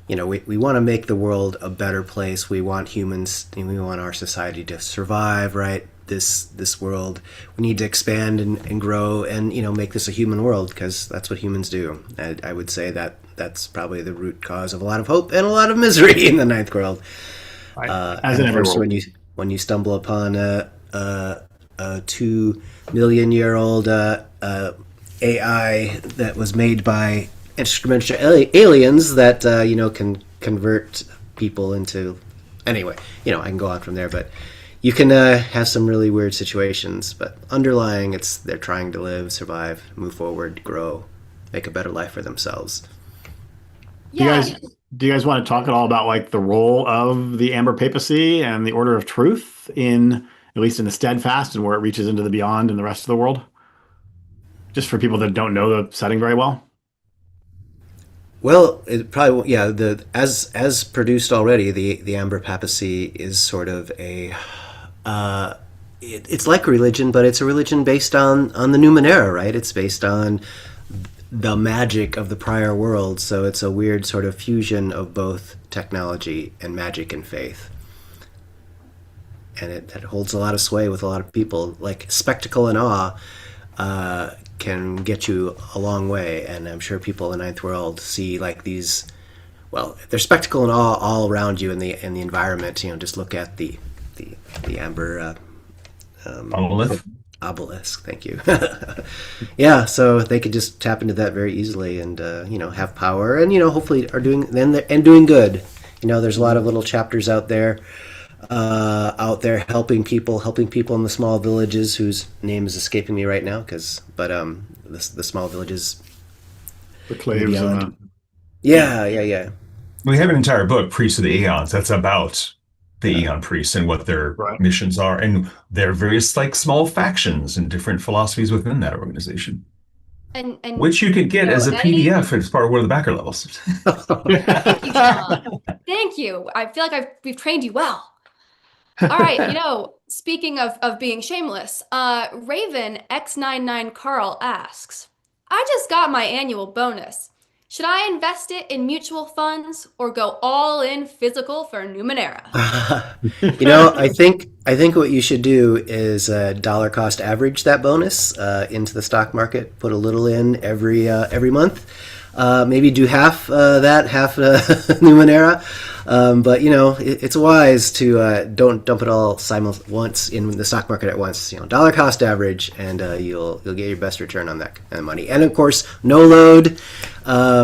we want to make the world a better place. We want humans, we want our society to survive, right? This world, we need to expand and grow and make this a human world, because that's what humans do. I would say that that's probably the root cause of a lot of hope and a lot of misery in the ninth world. As in every world. When you stumble upon a 2 million-year-old AI that was made by instrumental aliens that can convert people into. Anyway, I can go on from there, but you can have some really weird situations. But underlying, they're trying to live, survive, move forward, grow, make a better life for themselves. Yeah. Do you guys want to talk at all about like the role of the Amber Papacy and the Order of Truth at least in the Steadfast, and where it reaches into the beyond and the rest of the world? Just for people that don't know the setting very well. Well, it probably, yeah. As produced already, the Amber Papacy is sort of it's like a religion, but it's a religion based on the Numenera, right? It's based on the magic of the prior world, so it's a weird sort of fusion of both technology and magic and faith, and it holds a lot of sway with a lot of people. Like spectacle and awe can get you a long way, and I'm sure people in the ninth world see like these. Well, there's spectacle and awe all around you in the environment. Just look at the amber obelisk. Thank you. Yeah, so they could just tap into that very easily and have power, and hopefully are doing good. There's a lot of little chapters out there helping people in the small villages whose name is escaping me right now, the small villages, the claves and yeah. We have an entire book, Priests of the Aeons, that's about the Aeon priests and what their missions are, and their various like small factions and different philosophies within that organization. And which you could get as a PDF as part of one of the backer levels. Thank you, Sean. Thank you. I feel like we've trained you well. All right, speaking of being shameless, Raven X99 Carl asks, I just got my annual bonus. Should I invest it in mutual funds or go all in physical for Numenera? I think what you should do is dollar cost average that bonus into the stock market. Put a little in every month. Maybe do half half Numenera. But it's wise to don't dump it all once in the stock market at once. Dollar cost average, and you'll get your best return on that kind of money. And of course, no load,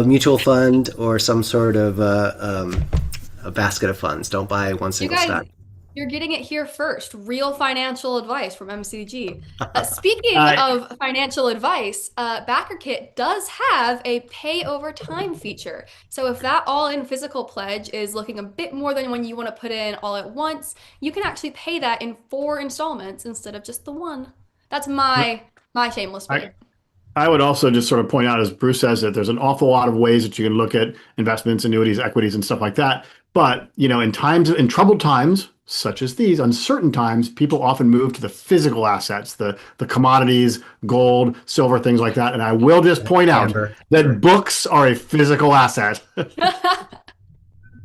mutual fund, or some sort of a basket of funds. Don't buy one single stock. You're getting it here first. Real financial advice from MCG. Speaking of financial advice, BackerKit does have a pay over time feature. So if that all-in physical pledge is looking a bit more than when you want to put in all at once, you can actually pay that in 4 installments instead of just the 1. That's my shameless bit. I would also just sort of point out, as Bruce says, that there's an awful lot of ways that you can look at investments, annuities, equities, and stuff like that. But, in troubled times, such as these, uncertain times, people often move to the physical assets, the commodities, gold, silver, things like that. And I will just point out that books are a physical asset.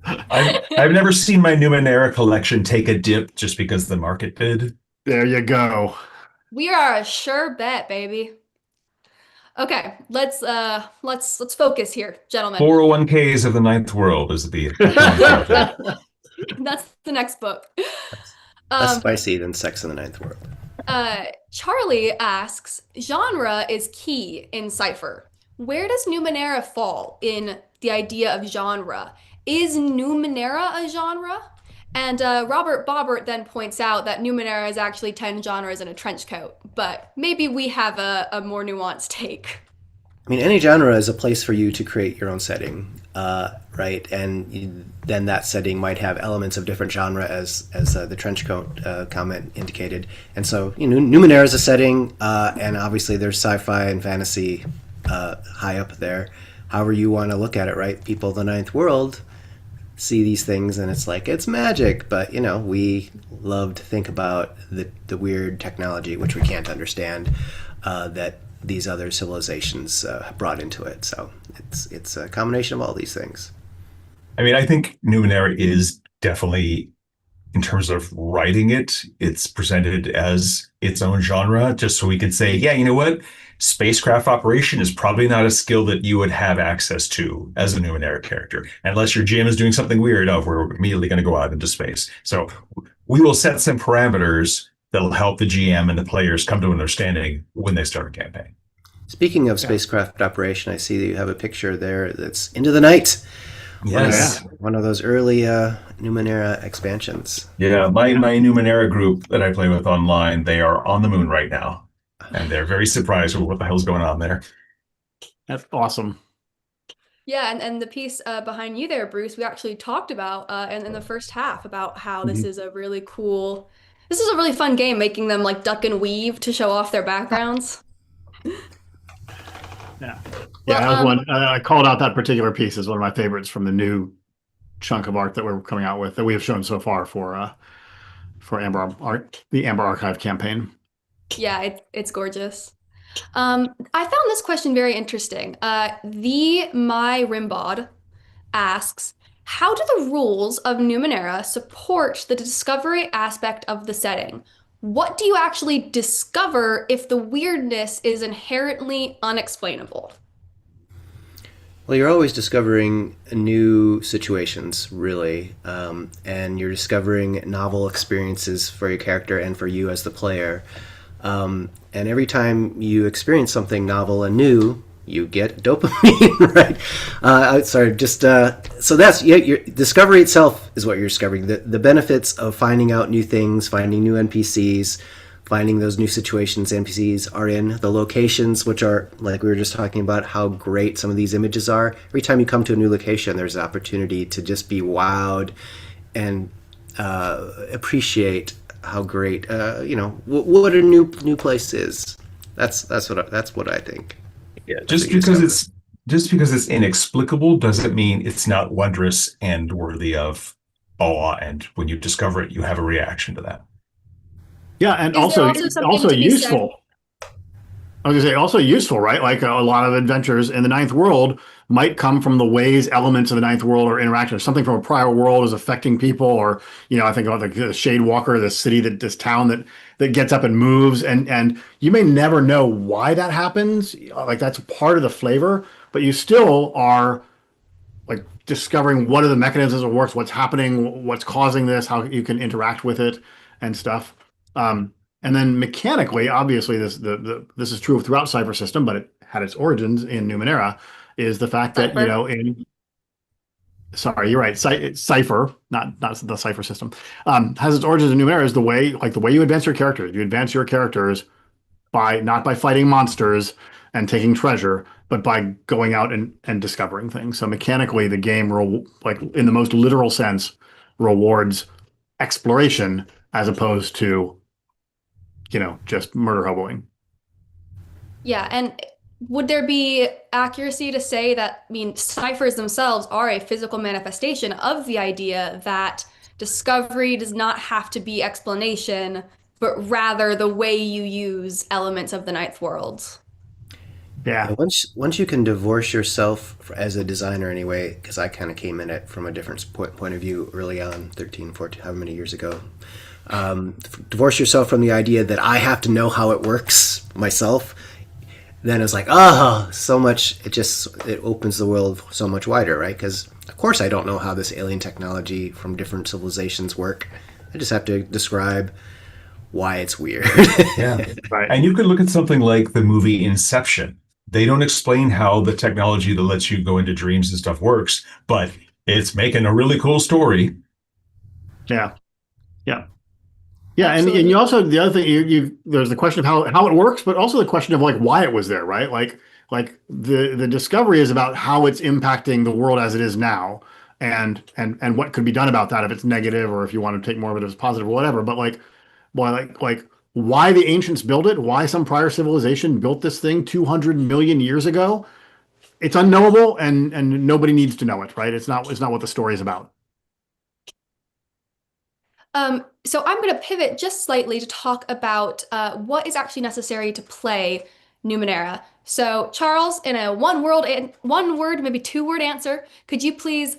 I've never seen my Numenera collection take a dip just because the market did. There you go. We are a sure bet, baby. Okay, let's focus here, gentlemen. 401ks of the Ninth World is the one project. That's the next book. Less Um, spicy than Sex in the Ninth World. Charlie asks, genre is key in Cipher. Where does Numenera fall in the idea of genre? Is Numenera a genre? And Robert Bobbert then points out that Numenera is actually 10 genres in a trench coat, but maybe we have a more nuanced take. I mean, any genre is a place for you to create your own setting, right? Then that setting might have elements of different genre, as the trench coat comment indicated. And so, Numenera is a setting, and obviously there's sci-fi and fantasy high up there. However you want to look at it, right? People of the Ninth World see these things, and it's like it's magic. But we love to think about the weird technology which we can't understand that these other civilizations brought into it. So it's a combination of all these things. I mean, I think Numenera is definitely, in terms of writing it, it's presented as its own genre, just so we could say, yeah, you know what? Spacecraft operation is probably not a skill that you would have access to as a Numenera character. Unless your GM is doing something weird, we're immediately going to go out into space. So we will set some parameters that'll help the GM and the players come to an understanding when they start a campaign. Speaking of spacecraft operation, I see that you have a picture there that's Into the Night. Yes. One of those early Numenera expansions. Yeah, my Numenera group that I play with online, they are on the moon right now. And they're very surprised with what the hell's going on there. That's awesome. Yeah, and the piece behind you there, Bruce, we actually talked about in the first half about how this is a really fun game, making them like duck and weave to show off their backgrounds. Yeah, Well, that was one. I called out that particular piece as one of my favorites from the new chunk of art that we're coming out with that we have shown so far for Amber Art, the Amber Archive campaign. Yeah, it's gorgeous. I found this question very interesting. The My Rimbod asks, how do the rules of Numenera support the discovery aspect of the setting? What do you actually discover if the weirdness is inherently unexplainable? Well, you're always discovering new situations, really, and you're discovering novel experiences for your character and for you as the player. And every time you experience something novel and new, you get dopamine, right? So that's your discovery itself is what you're discovering. The benefits of finding out new things, finding new NPCs, finding those new situations NPCs are in, the locations, which are, like we were just talking about, how great some of these images are. Every time you come to a new location, there's an opportunity to just be wowed and appreciate how great, what a new place is. That's what I think. Yeah, just because it's inexplicable doesn't mean it's not wondrous and worthy of awe. And when you discover it, you have a reaction to that. Yeah, and Is there also something to be useful. I was gonna say also useful, right? Like a lot of adventures in the Ninth World might come from the ways elements of the Ninth World are interacting. If something from a prior world is affecting people, or I think about the Shade Walker, this town that gets up and moves, and you may never know why that happens. Like that's part of the flavor, but you still are like discovering what are the mechanisms it works, what's happening, what's causing this, how you can interact with it, and stuff. And then mechanically, obviously, this is true throughout Cipher system, but it had its origins in Numenera. Is the fact that sorry, you're right, Cipher, not the Cipher system, has its origins in Numenera. Is the way you advance your characters. You advance your characters not by fighting monsters and taking treasure, but by going out and discovering things. So mechanically, the game, like in the most literal sense, rewards exploration as opposed to just murder hoboing. Yeah, and would there be accuracy to say that, ciphers themselves are a physical manifestation of the idea that discovery does not have to be explanation, but rather the way you use elements of the Ninth World? Yeah. Once you can divorce yourself as a designer anyway, because I kind of came in it from a different point of view early on, 13, 14, however many years ago. Divorce yourself from the idea that I have to know how it works myself. then it's like, oh, so much. It opens the world so much wider, right? Because of course I don't know how this alien technology from different civilizations work. I just have to describe why it's weird. Yeah. Right. And you could look at something like the movie Inception. They don't explain how the technology that lets you go into dreams and stuff works, but it's making a really cool story. Yeah. Yeah. Yeah, and Absolutely. you also the other thing you there's the question of how it works, but also the question of like why it was there, right? Like the discovery is about how it's impacting the world as it is now, and what could be done about that if it's negative or if you want to take more of it as positive or whatever. But like why the ancients built it, why some prior civilization built this thing 200 million years ago, it's unknowable and nobody needs to know it, right? It's not what the story is about. So I'm going to pivot just slightly to talk about what is actually necessary to play Numenera. So Charles, in a one word, maybe two word answer, could you please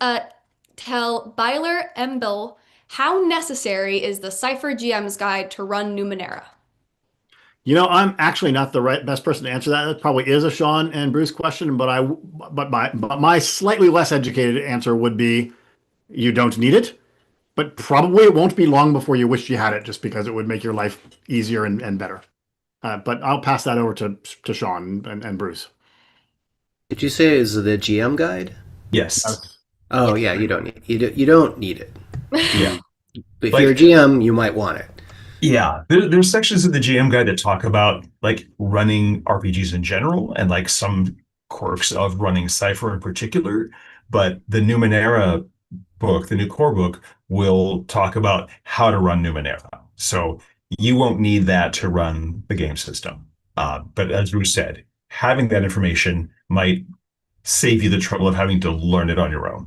tell Byler Embil how necessary is the Cipher GM's guide to run Numenera? I'm actually not the best person to answer that. That probably is a Sean and Bruce question, but my slightly less educated answer would be you don't need it, but probably it won't be long before you wish you had it, just because it would make your life easier and better. But I'll pass that over to Sean and Bruce. Did you say is the GM guide? Yes. Oh Yes. yeah, you don't need it. Yeah. If you're a Like, GM, you might want it. yeah, there's sections of the GM guide that talk about like running RPGs in general and like some quirks of running Cipher in particular. But the Numenera book, the new core book, will talk about how to run Numenera. So you won't need that to run the game system. But as Drew said, having that information might save you the trouble of having to learn it on your own.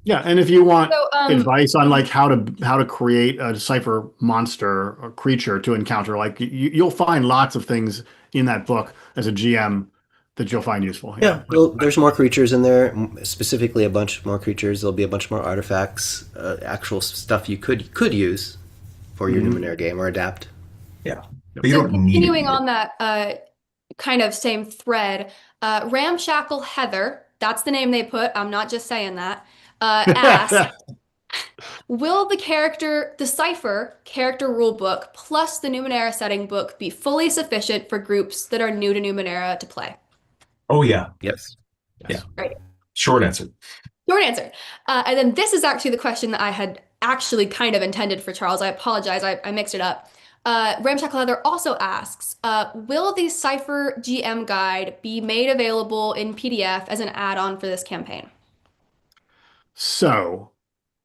Yeah, and if you want So, advice on like how to create a cipher monster or creature to encounter, like you'll find lots of things in that book as a GM that you'll find useful. Yeah. Yeah, well, there's more creatures in there. Specifically, a bunch more creatures. There'll be a bunch more artifacts, actual stuff you could use for your Mhm. Numenera game or adapt. Yeah. But you so don't need continuing it. on that kind of same thread, Ramshackle Heather, that's the name they put, I'm not just saying that, asked, will the character decipher character rule book plus the Numenera setting book be fully sufficient for groups that are new to Numenera to play? Oh yeah. Yes. Yeah. Yes. Right. Short answer. Short answer. And then this is actually the question that I had actually kind of intended for Charles. I apologize. I mixed it up. Ramshackle Leather also asks, will the Cipher GM guide be made available in PDF as an add-on for this campaign? So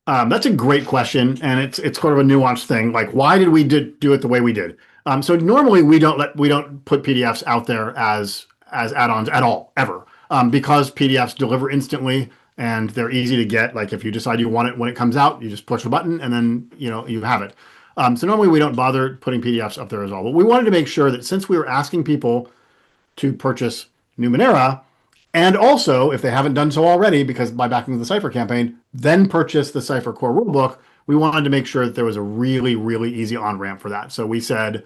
that's a great question, and it's sort of a nuanced thing. Like, why did we do it the way we did? So normally we don't put PDFs out there as add-ons at all ever, because PDFs deliver instantly and they're easy to get. Like if you decide you want it when it comes out, you just push a button and then you have it. So normally we don't bother putting PDFs up there as well. But we wanted to make sure that since we were asking people to purchase Numenera, and also, if they haven't done so already, because by backing the Cipher campaign, then purchase the Cipher core rulebook, we wanted to make sure that there was a really, really easy on ramp for that. So we said,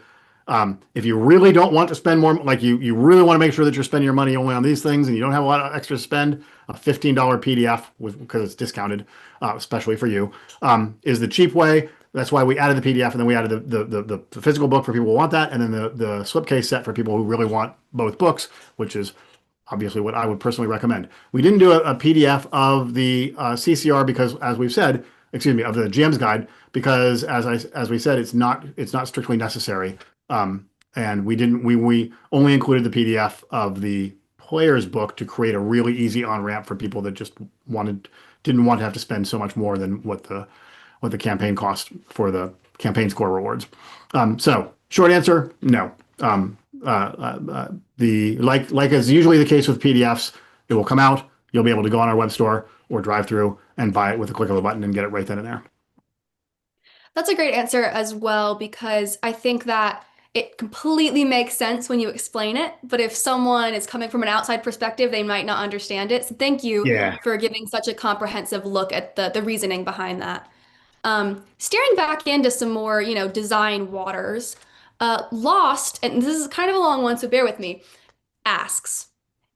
if you really don't want to spend more, like you really want to make sure that you're spending your money only on these things and you don't have a lot of extra to spend, a $15 PDF because it's discounted, especially for you, is the cheap way. That's why we added the PDF and then we added the physical book for people who want that, and then the slipcase set for people who really want both books, which is obviously what I would personally recommend. We didn't do a PDF of the CCR because, as we've said, excuse me, of the GM's guide, because as we said, it's not strictly necessary. And we only included the PDF of the player's book to create a really easy on ramp for people that just didn't want to have to spend so much more than what the campaign cost for the campaign score rewards. So short answer, no. The like is usually the case with PDFs, it will come out. You'll be able to go on our web store or drive through and buy it with a click of a button and get it right then and there. That's a great answer as well, because I think that it completely makes sense when you explain it, but if someone is coming from an outside perspective, they might not understand it. So thank you Yeah. for giving such a comprehensive look at the reasoning behind that. Steering back into some more, design waters, Lost, and this is kind of a long one, so bear with me. asks,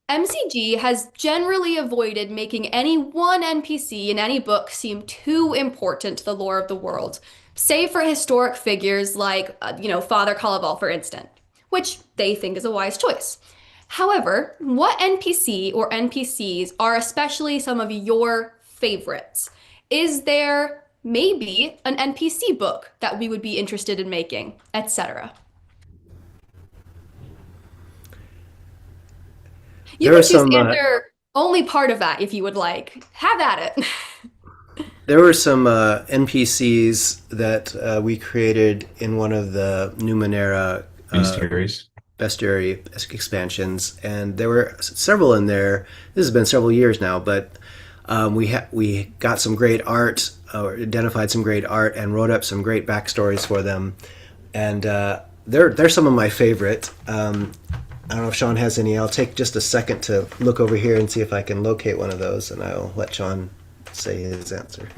MCG has generally avoided making any one NPC in any book seem too important to the lore of the world, save for historic figures like, Father Calaval, for instance, which they think is a wise choice. However, what NPC or NPCs are especially some of your favorites? Is there maybe an NPC book that we would be interested in making, etc.? You There can are choose some to answer only part of that if you would like. Have at it. there were some NPCs that we created in one of the Numenera Mysteries. bestiary expansions, and there were several in there. This has been several years now, but we got some great art, identified some great art, and wrote up some great backstories for them. And they're some of my favorite. I don't know if Sean has any. I'll take just a second to look over here and see if I can locate one of those, and I'll let Sean say his answer.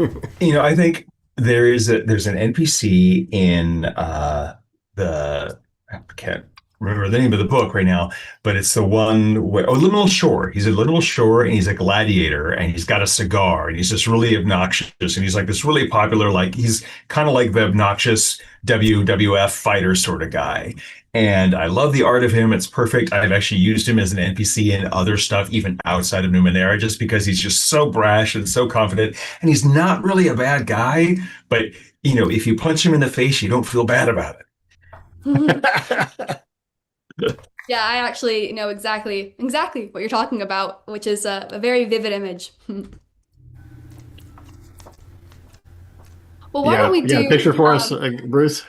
I think there's an NPC in the I can't remember the name of the book right now, but it's the one where Liminal Shore. He's at Liminal Shore and he's a gladiator and he's got a cigar and he's just really obnoxious and he's like this really popular, like he's kind of like the obnoxious WWF fighter sort of guy. And I love the art of him. It's perfect. I've actually used him as an NPC in other stuff, even outside of Numenera, just because he's just so brash and so confident. And he's not really a bad guy, but if you punch him in the face, you don't feel bad about it. Yeah, I actually know exactly what you're talking about, which is a very vivid image. Well, why don't we do a picture for us, Bruce?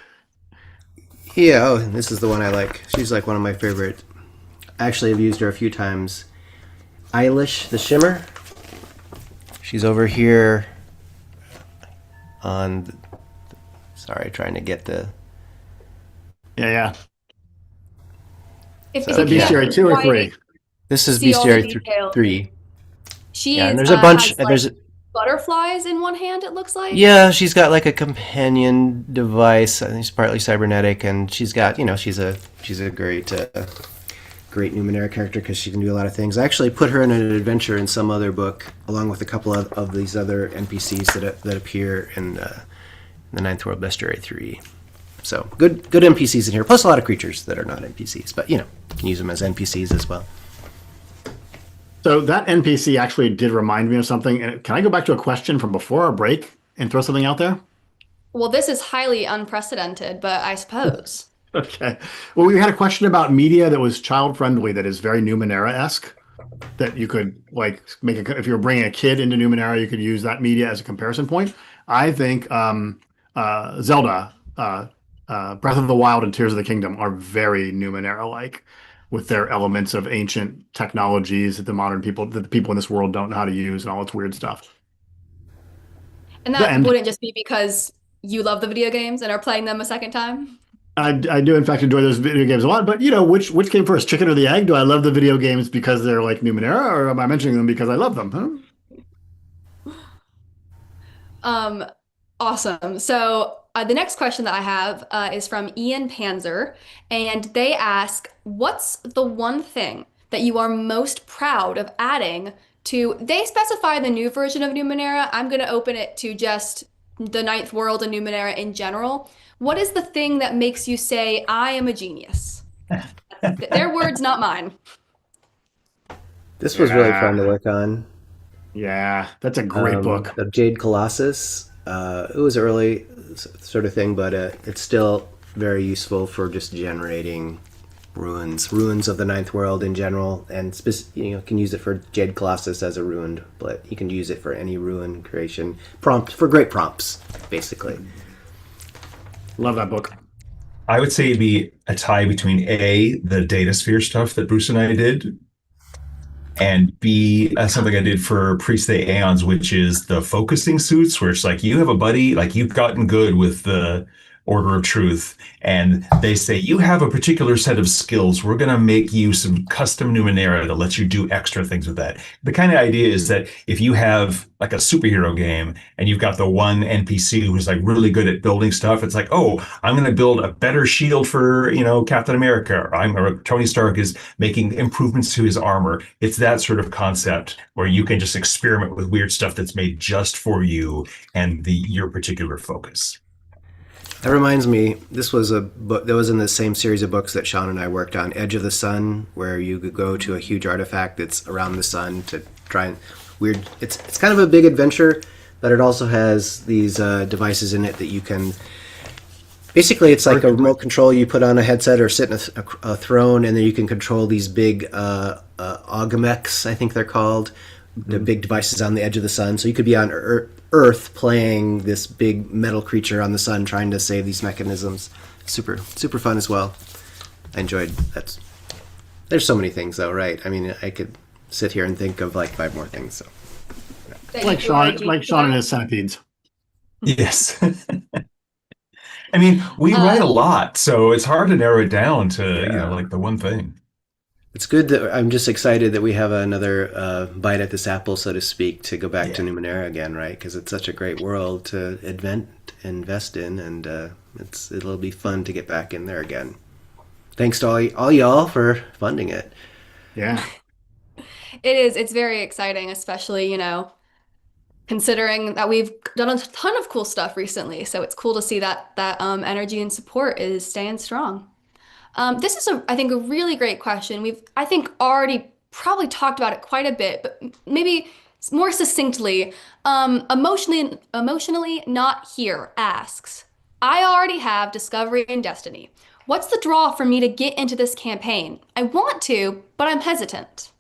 Yeah, oh, this is the one I like. She's like one of my favorite. Actually, I've used her a few times. Eilish the Shimmer. She's over here on... Sorry, trying to get the... Yeah. Is it Bestiary 2 or 3? This is Bestiary 3. She and there's a bunch... has, butterflies in one hand, it looks like. Yeah, she's got like a companion device. I think she's partly cybernetic, and she's got, she's a great Numenera character because she can do a lot of things. I actually put her in an adventure in some other book, along with a couple of these other NPCs that appear in the Ninth World Bestiary 3. So good NPCs in here, plus a lot of creatures that are not NPCs, but you can use them as NPCs as well. So that NPC actually did remind me of something. And can I go back to a question from before our break and throw something out there? Well, this is highly unprecedented, but I suppose. Okay. Well, we had a question about media that was child-friendly, that is very Numenera-esque, that you could if you were bringing a kid into Numenera, you could use that media as a comparison point. I think Zelda, Breath of the Wild and Tears of the Kingdom are very Numenera-like, with their elements of ancient technologies that the people in this world don't know how to use and all its weird stuff. And that wouldn't just be because you love the video games and are playing them a second time? I do, in fact, enjoy those video games a lot. But, which came first, chicken or the egg? Do I love the video games because they're like Numenera, or am I mentioning them because I love them? Awesome. So the next question that I have is from Ian Panzer, and they ask, what's the one thing that you are most proud of adding to, they specify the new version of Numenera. I'm going to open it to just the Ninth World and Numenera in general. What is the thing that makes you say, I am a genius? Their words, not mine. This was really fun to work on. Yeah, that's a great book. The Jade Colossus. It was early sort of thing, but it's still very useful for just generating ruins of the Ninth World in general, and can use it for Jade Colossus as a ruined, but you can use it for any ruin creation for great prompts, basically. Love that book. I would say it'd be a tie between A, the data sphere stuff that Bruce and I did, and B, something I did for Priest of the Aeons, which is the focusing suits, where it's like you have a buddy, like you've gotten good with the order of truth, and they say, you have a particular set of skills. We're going to make you some custom Numenera that lets you do extra things with that. The kind of idea is that if you have like a superhero game and you've got the one NPC who's like really good at building stuff, it's like, oh, I'm going to build a better shield for, Captain America. Or Tony Stark is making improvements to his armor. It's that sort of concept where you can just experiment with weird stuff that's made just for you and your particular focus. That reminds me, this was a book that was in the same series of books that Sean and I worked on, Edge of the Sun, where you could go to a huge artifact that's around the sun to try and weird. It's kind of a big adventure, but it also has these devices in it that you can. Basically, it's like a remote control you put on a headset or sit in a throne, and then you can control these big augmechs, I think they're called, the big devices on the edge of the sun. So you could be on Earth playing this big metal creature on the sun, trying to save these mechanisms. Super fun as well. I enjoyed that. There's so many things, though, right? I mean, I could sit here and think of like 5 more things. So, like Sean and his centipedes. Yes. I mean, we write a lot, so it's hard to narrow it down to, like the one thing. It's good that I'm just excited that we have another bite at this apple, so to speak, to go back to Numenera again, right? Because it's such a great world to invest in, and it'll be fun to get back in there again. Thanks to all y'all for funding it. Yeah. It is. It's very exciting, especially, considering that we've done a ton of cool stuff recently. So it's cool to see that energy and support is staying strong. This is, I think, a really great question. We've, I think, already probably talked about it quite a bit, but maybe more succinctly. Emotionally not here asks, I already have Discovery and Destiny. What's the draw for me to get into this campaign? I want to, but I'm hesitant.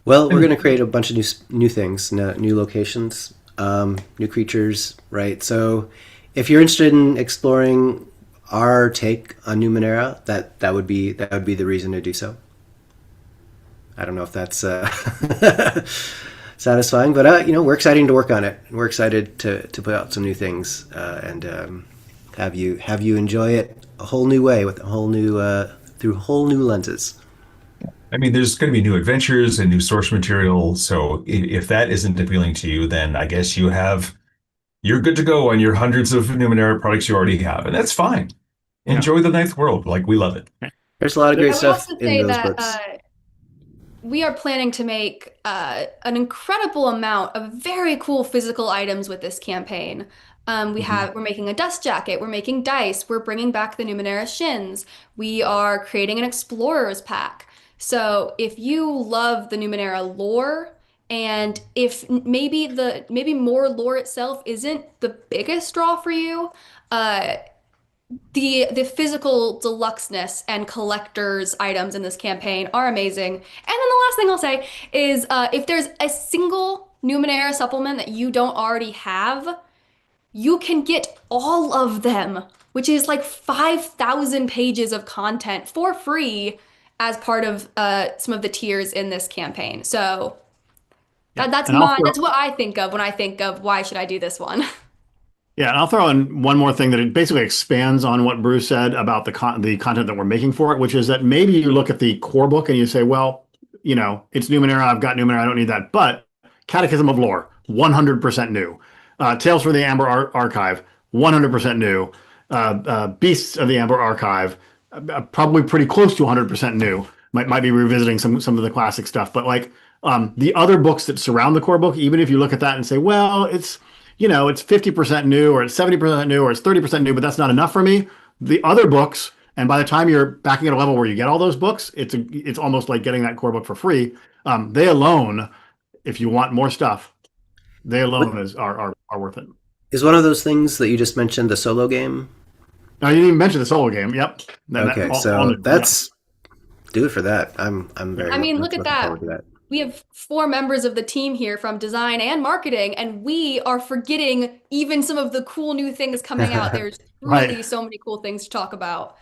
Well, we're going to create a bunch of new things, new locations, new creatures, right? So if you're interested in exploring our take on Numenera, that would be the reason to do so. I don't know if that's satisfying, but we're excited to work on it. We're excited to put out some new things and have you enjoy it a whole new way with a whole new through whole new lenses. I mean, there's going to be new adventures and new source material. So if that isn't appealing to you, then I guess you're good to go on your hundreds of Numenera products you already have, and that's fine. Enjoy the ninth world, like we love it. There's a lot of great stuff in those books. We are planning to make an incredible amount of very cool physical items with this campaign. We're making a dust jacket, we're making dice, we're bringing back the Numenera shins, we are creating an explorer's pack. So if you love the Numenera lore, and if maybe more lore itself isn't the biggest draw for you, the physical deluxeness and collector's items in this campaign are amazing. And then the last thing I'll say is if there's a single Numenera supplement that you don't already have, you can get all of them, which is like 5,000 pages of content for free as part of some of the tiers in this campaign. So that's what I think of when I think of why should I do this one. Yeah, and I'll throw in one more thing that it basically expands on what Bruce said about the content that we're making for it, which is that maybe you look at the core book and you say, well, it's Numenera, I've got Numenera, I don't need that. But Catechism of Lore, 100% new. Tales from the Amber Archive, 100% new. Beasts of the Amber Archive, probably pretty close to 100% new. Might be revisiting some of the classic stuff, but like the other books that surround the core book, even if you look at that and say, well, it's 50% new, or it's 70% new, or it's 30% new, but that's not enough for me. The other books, and by the time you're backing at a level where you get all those books, it's almost like getting that core book for free. They alone, if you want more stuff, they alone are worth it. Is one of those things that you just mentioned the solo game? No, you didn't even mention the solo game. Yep. Do it for that. I'm very. I mean, look at that. Forward to that. We have 4 members of the team here from design and marketing, and we are forgetting even some of the cool new things coming out. There's really so many cool things to talk about.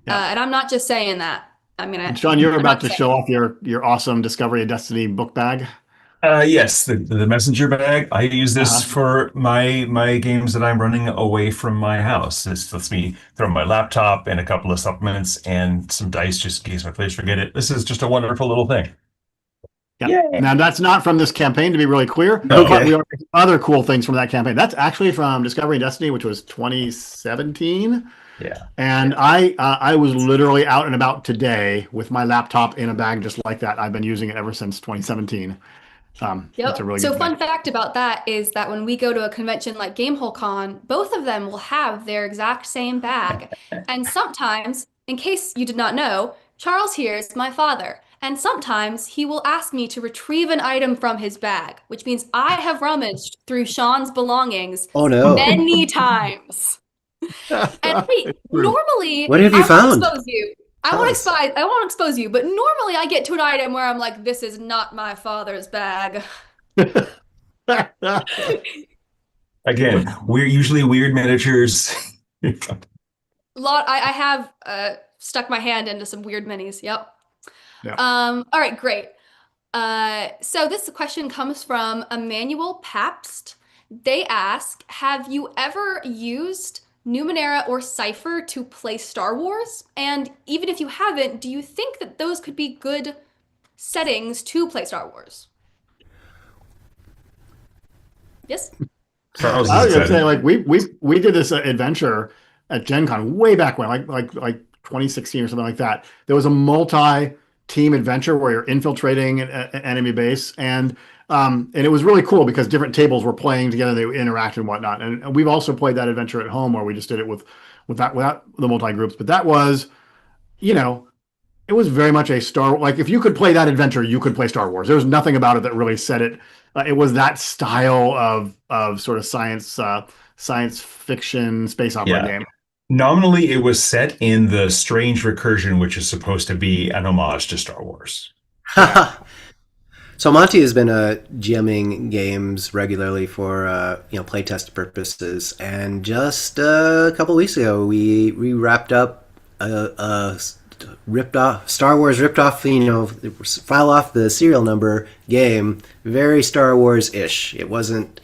Yeah. And I'm not just saying that. I mean, Sean, you're about to show off your awesome Discovery of Destiny book bag. Yes, the messenger bag. I use this Uh-huh. for my games that I'm running away from my house. This lets me throw my laptop and a couple of supplements and some dice just in case my players forget it. This is just a wonderful little thing. Yeah. Yay! Now that's not from this campaign, to be really clear, No. but we Okay. are making other cool things from that campaign. That's actually from Discovery and Destiny, which was 2017. Yeah. And I was literally out and about today with my laptop in a bag just like that. I've been using it ever since 2017. It's a Yep. really So good thing. fun fact about that is that when we go to a convention like Gamehole Con, both of them will have their exact same bag. And sometimes, in case you did not know, Charles here is my father. And sometimes he will ask me to retrieve an item from his bag, which means I have rummaged through Sean's belongings Oh no. many times. And hey, It's true. normally What have you I won't found? expose you. Tell us. I won't expose you, but normally I get to an item where I'm like, this is not my father's bag. Again, we're usually weird miniatures. I have stuck my hand into some weird minis. Yep. Yeah. All right, great. So this question comes from Emmanuel Pabst. They ask, have you ever used Numenera or Cipher to play Star Wars? And even if you haven't, do you think that those could be good settings to play Star Wars? Yes? Charles is I was gonna say, excited. like we did this adventure at Gen Con way back when, like 2016 or something like that. There was a multi-team adventure where you're infiltrating an enemy base, and it was really cool because different tables were playing together, they interact and whatnot. And we've also played that adventure at home where we just did it without the multi groups. But that was, you know, it was very much a Star like if you could play that adventure, you could play Star Wars. There was nothing about it that really said it. It was that style of sort of science fiction space opera Yeah. game. Nominally, it was set in the Strange Recursion, which is supposed to be an homage to Star Wars. Yeah. So Monty has been GMing games regularly for playtest purposes, and just a couple weeks ago we wrapped up a ripped off Star Wars ripped off file off the serial number game, very Star Wars ish. It wasn't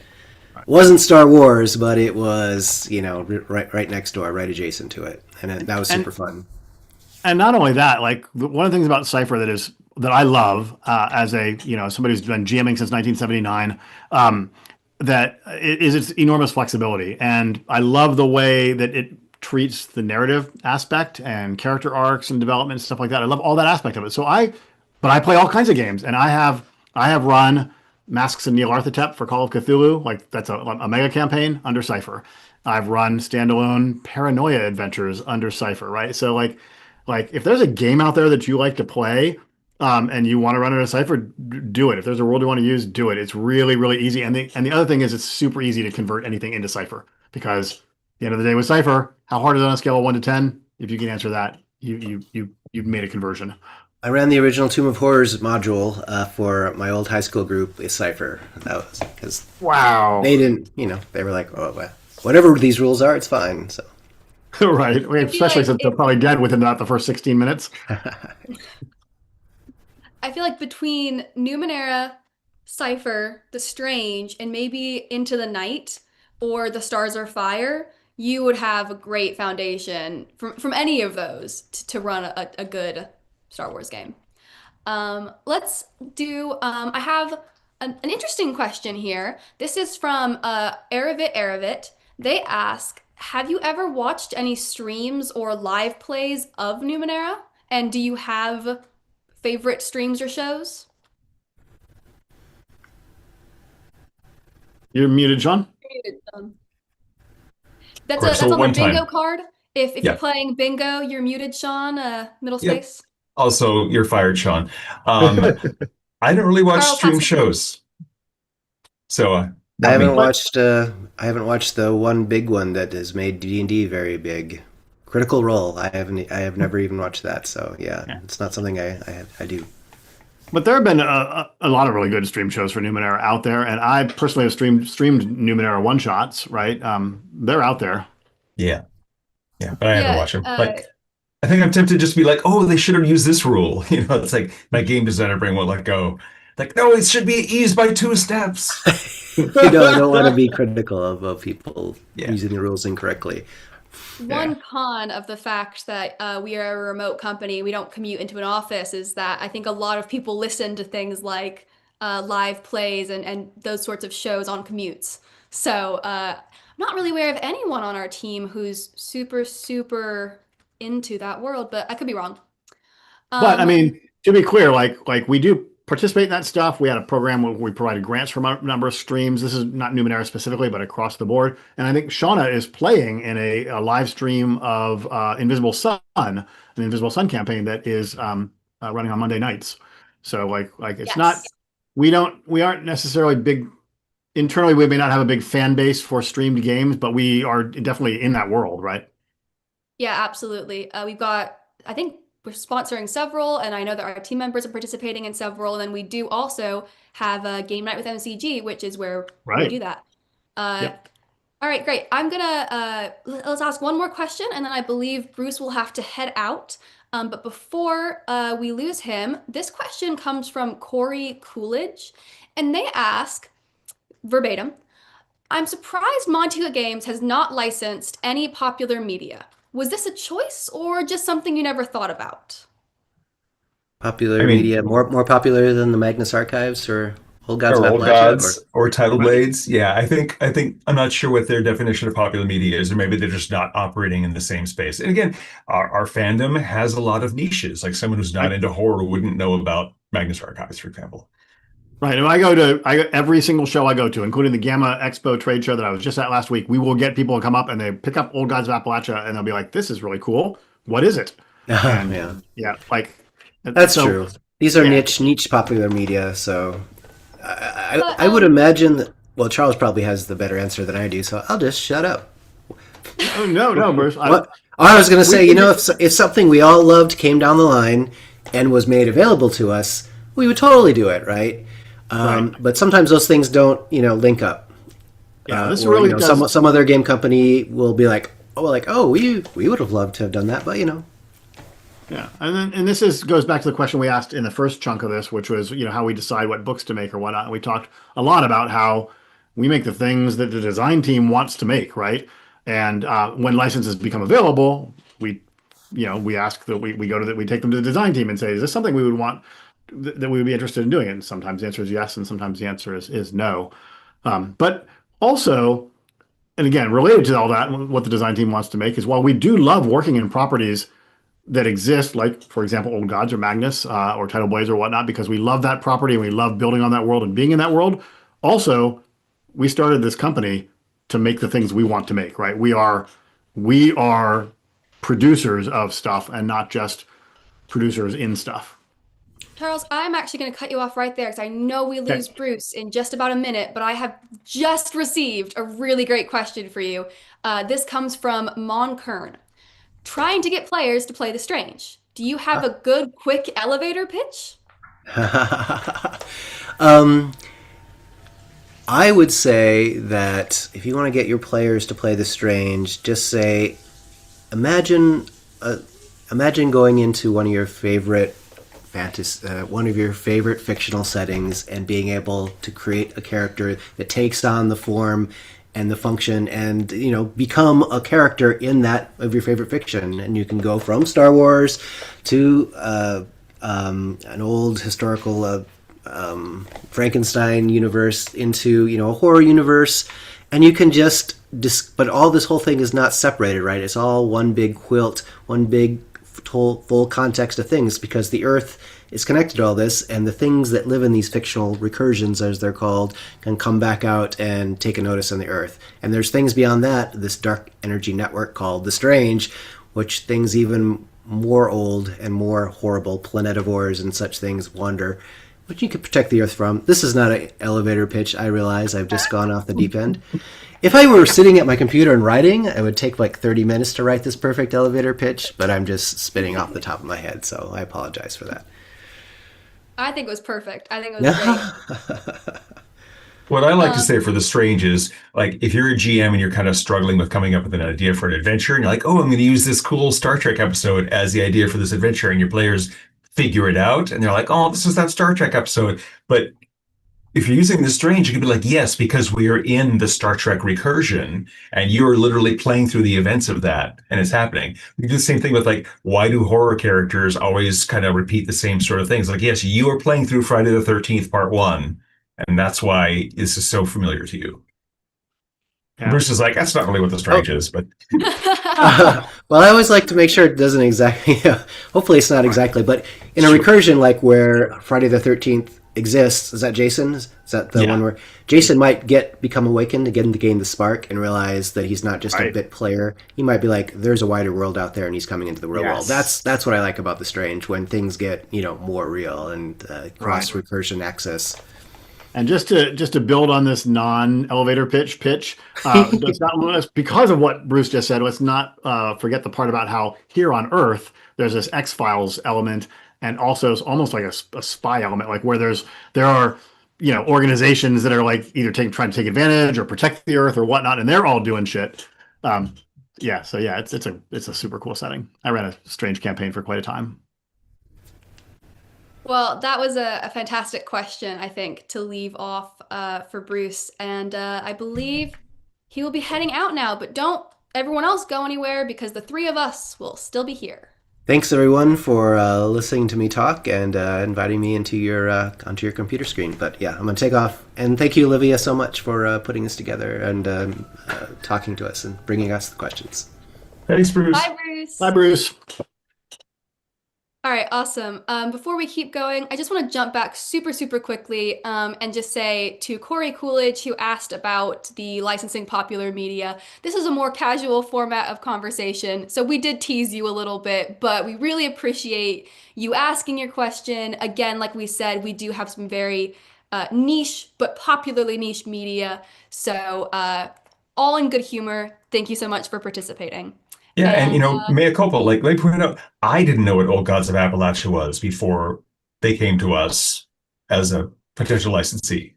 Star Wars, but it was right next door, right adjacent to it, and that was super And fun. and not only that, like one of the things about Cipher that I love as a somebody who's been GMing since 1979, that is its enormous flexibility, and I love the way that it treats the narrative aspect and character arcs and development and stuff like that. I love all that aspect of it. But I play all kinds of games, and I have run Masks and Nyarlathotep for Call of Cthulhu, like that's a mega campaign under Cipher. I've run standalone Paranoia adventures under Cipher, right? So like if there's a game out there that you like to play, and you want to run it in a Cipher, do it. If there's a world you want to use, do it. It's really, really easy. And the other thing is it's super easy to convert anything into Cipher because at the end of the day with Cipher, how hard is it on a scale of 1 to 10? If you can answer that, you've made a conversion. I ran the original Tomb of Horrors module for my old high school group with Cipher. That was because Wow. they didn't, they were like, oh, well, whatever these rules are, it's fine. So Right. I feel Especially like since they're probably dead within not the first 16 minutes. I feel like between Numenera, Cipher, The Strange, and maybe Into the Night or The Stars Are Fire, you would have a great foundation from any of those to run a good Star Wars game. Let's do, I have an interesting question here. This is from Aravit. They ask, have you ever watched any streams or live plays of Numenera? And do you have favorite streams or shows? You're muted, John. Um, Of course, that's so on the one bingo time. card. If you're Yeah. playing bingo, you're muted, Sean. Middle Yep. space. Also, you're fired, Sean. Um, I don't really watch Charles stream has to be. shows, so I not haven't me. But watched. I haven't watched the one big one that has made D&D very big. Critical Role. I haven't. I have never even watched that. So yeah, yeah. it's not something I do. But there have been a lot of really good stream shows for Numenera out there, and I personally have streamed Numenera one shots. Right, they're out there. Yeah, yeah, but I haven't Yeah, watched them. Like, I think I'm tempted just to be like, oh, they should have used this rule. It's like my game designer brain won't let go. Like, no, it should be eased by 2 steps. I don't want to be critical of people Yeah. using the rules incorrectly. Yeah. One con of the fact that we are a remote company, we don't commute into an office, is that I think a lot of people listen to things like live plays and those sorts of shows on commutes. So I'm not really aware of anyone on our team who's super, super into that world, but I could be wrong. But I Um, mean, to be clear, like we do participate in that stuff. We had a program where we provided grants from a number of streams. This is not Numenera specifically, but across the board. And I think Shauna is playing in a live stream of Invisible Sun, an Invisible Sun campaign that is running on Monday nights. So like it's not yes. we aren't necessarily big internally. We may not have a big fan base for streamed games, but we are definitely in that world, right? Yeah, absolutely. We've got, I think we're sponsoring several, and I know that our team members are participating in several. And then we do also have a game night with MCG, which is where we Right. do that. Uh, Yep. all right, great. I'm gonna let's ask one more question, and then I believe Bruce will have to head out. But before we lose him, this question comes from Corey Coolidge, and they ask verbatim. I'm surprised Montuka Games has not licensed any popular media. Was this a choice or just something you never thought about? I Popular mean, media, more popular than the Magnus Archives or Old Gods of or Old Appalachia, or Gods or Tidal Right. Blades. Yeah, I think I'm not sure what their definition of popular media is, or maybe they're just not operating in the same space. And again, our fandom has a lot of niches. Like someone who's not Right. into horror wouldn't know about Magnus Archives, for example. Right. And every single show I go to, including the Gamma Expo trade show that I was just at last week, we will get people to come up and they pick up Old Gods of Appalachia and they'll be like, this is really cool. What is it? And yeah, yeah, like, that's so true. These are yeah. niche popular media, so But I would imagine that. Well, Charles probably has the better answer than I do, so I'll just shut up. Oh, no, Bruce. What I was going to say, if something we all loved came down the line and was made available to us, we would totally do it, right? Right. But sometimes those things don't, link up. Yeah, this Or really does. some other game company will be like, we would have loved to have done that, but Yeah, and this goes back to the question we asked in the first chunk of this, which was how we decide what books to make or whatnot. And we talked a lot about how we make the things that the design team wants to make, right? And when licenses become available, we ask that we take them to the design team and say, is this something we would want that we would be interested in doing? And sometimes the answer is yes, and sometimes the answer is no. But also, and again, related to all that, what the design team wants to make is while we do love working in properties that exist, like, for example, Old Gods or Magnus or Tidal Blaze or whatnot, because we love that property and we love building on that world and being in that world. Also, we started this company to make the things we want to make, right? We are producers of stuff and not just producers in stuff. Charles, I'm actually going to cut you off right there because I know we Okay. lose Bruce in just about a minute, but I have just received a really great question for you. This comes from Mon Kern. Trying to get players to play The Strange. Do you have a good, quick elevator pitch? I would say that if you want to get your players to play the strange, just say, imagine, imagine going into one of your favorite one of your favorite fictional settings and being able to create a character that takes on the form and the function and become a character in that of your favorite fiction. And you can go from Star Wars to an old historical Frankenstein universe into a horror universe, and you can but all this whole thing is not separated, right? It's all one big quilt, one big full context of things, because the Earth is connected to all this, and the things that live in these fictional recursions, as they're called, can come back out and take a notice on the Earth. And there's things beyond that, this dark energy network called the Strange, which things even more old and more horrible, planetivores and such things wander, which you could protect the Earth from. This is not an elevator pitch, I realize. I've just gone off the deep end. If I were sitting at my computer and writing, it would take like 30 minutes to write this perfect elevator pitch, but I'm just spitting off the top of my head, so I apologize for that. I think it was perfect. I think it was great. What I like to say for The Strange is, like, if you're a GM and you're kind of struggling with coming up with an idea for an adventure, and you're like, oh, I'm going to use this cool Star Trek episode as the idea for this adventure, and your players figure it out. And they're like, oh, this is that Star Trek episode. But if you're using the strange, you can be like, yes, because we are in the Star Trek recursion and you're literally playing through the events of that and it's happening. We do the same thing with like, why do horror characters always kind of repeat the same sort of things? Like, yes, you are playing through Friday the 13th, part one, and that's why this is so familiar to you. Yeah. Bruce is like, that's not really what the strange is, but Well, I always like to make sure it doesn't exactly. Hopefully, it's not exactly, but in a Sure. recursion, like where Friday the 13th exists, is that Jason? Is that the Yeah. one where Jason might become awakened again to gain the spark and realize that he's not just a Right. bit player? He might be like, there's a wider world out there, and he's coming into the real world. That's what I like about the strange, when things get more real and cross recursion access. And just to build on this non-elevator pitch, let's not, because of what Bruce just said, let's not forget the part about how here on Earth there's this X-Files element, and also it's almost like a spy element, like where there are organizations that are like either trying to take advantage or protect the Earth or whatnot, and they're all doing shit. So it's a super cool setting. I ran a strange campaign for quite a time. Well, that was a fantastic question, I think, to leave off for Bruce. And I believe he will be heading out now, but don't everyone else go anywhere because the three of us will still be here. Thanks everyone for listening to me talk and inviting me into onto your computer screen. But yeah, I'm gonna take off. And thank you, Olivia, so much for putting this together and talking to us and bringing us the questions. thanks, Bruce. Bye, Bruce. Bye, Bruce. All right, awesome. Before we keep going, I just want to jump back super quickly and just say to Corey Coolidge, who asked about the licensing popular media, this is a more casual format of conversation. So we did tease you a little bit, but we really appreciate you asking your question. Again, like we said, we do have some very niche, but popularly niche media. So all in good humor. Thank you so much for participating. Yeah, and And mea culpa, like let me point out, I didn't know what Old Gods of Appalachia was before they came to us as a potential licensee.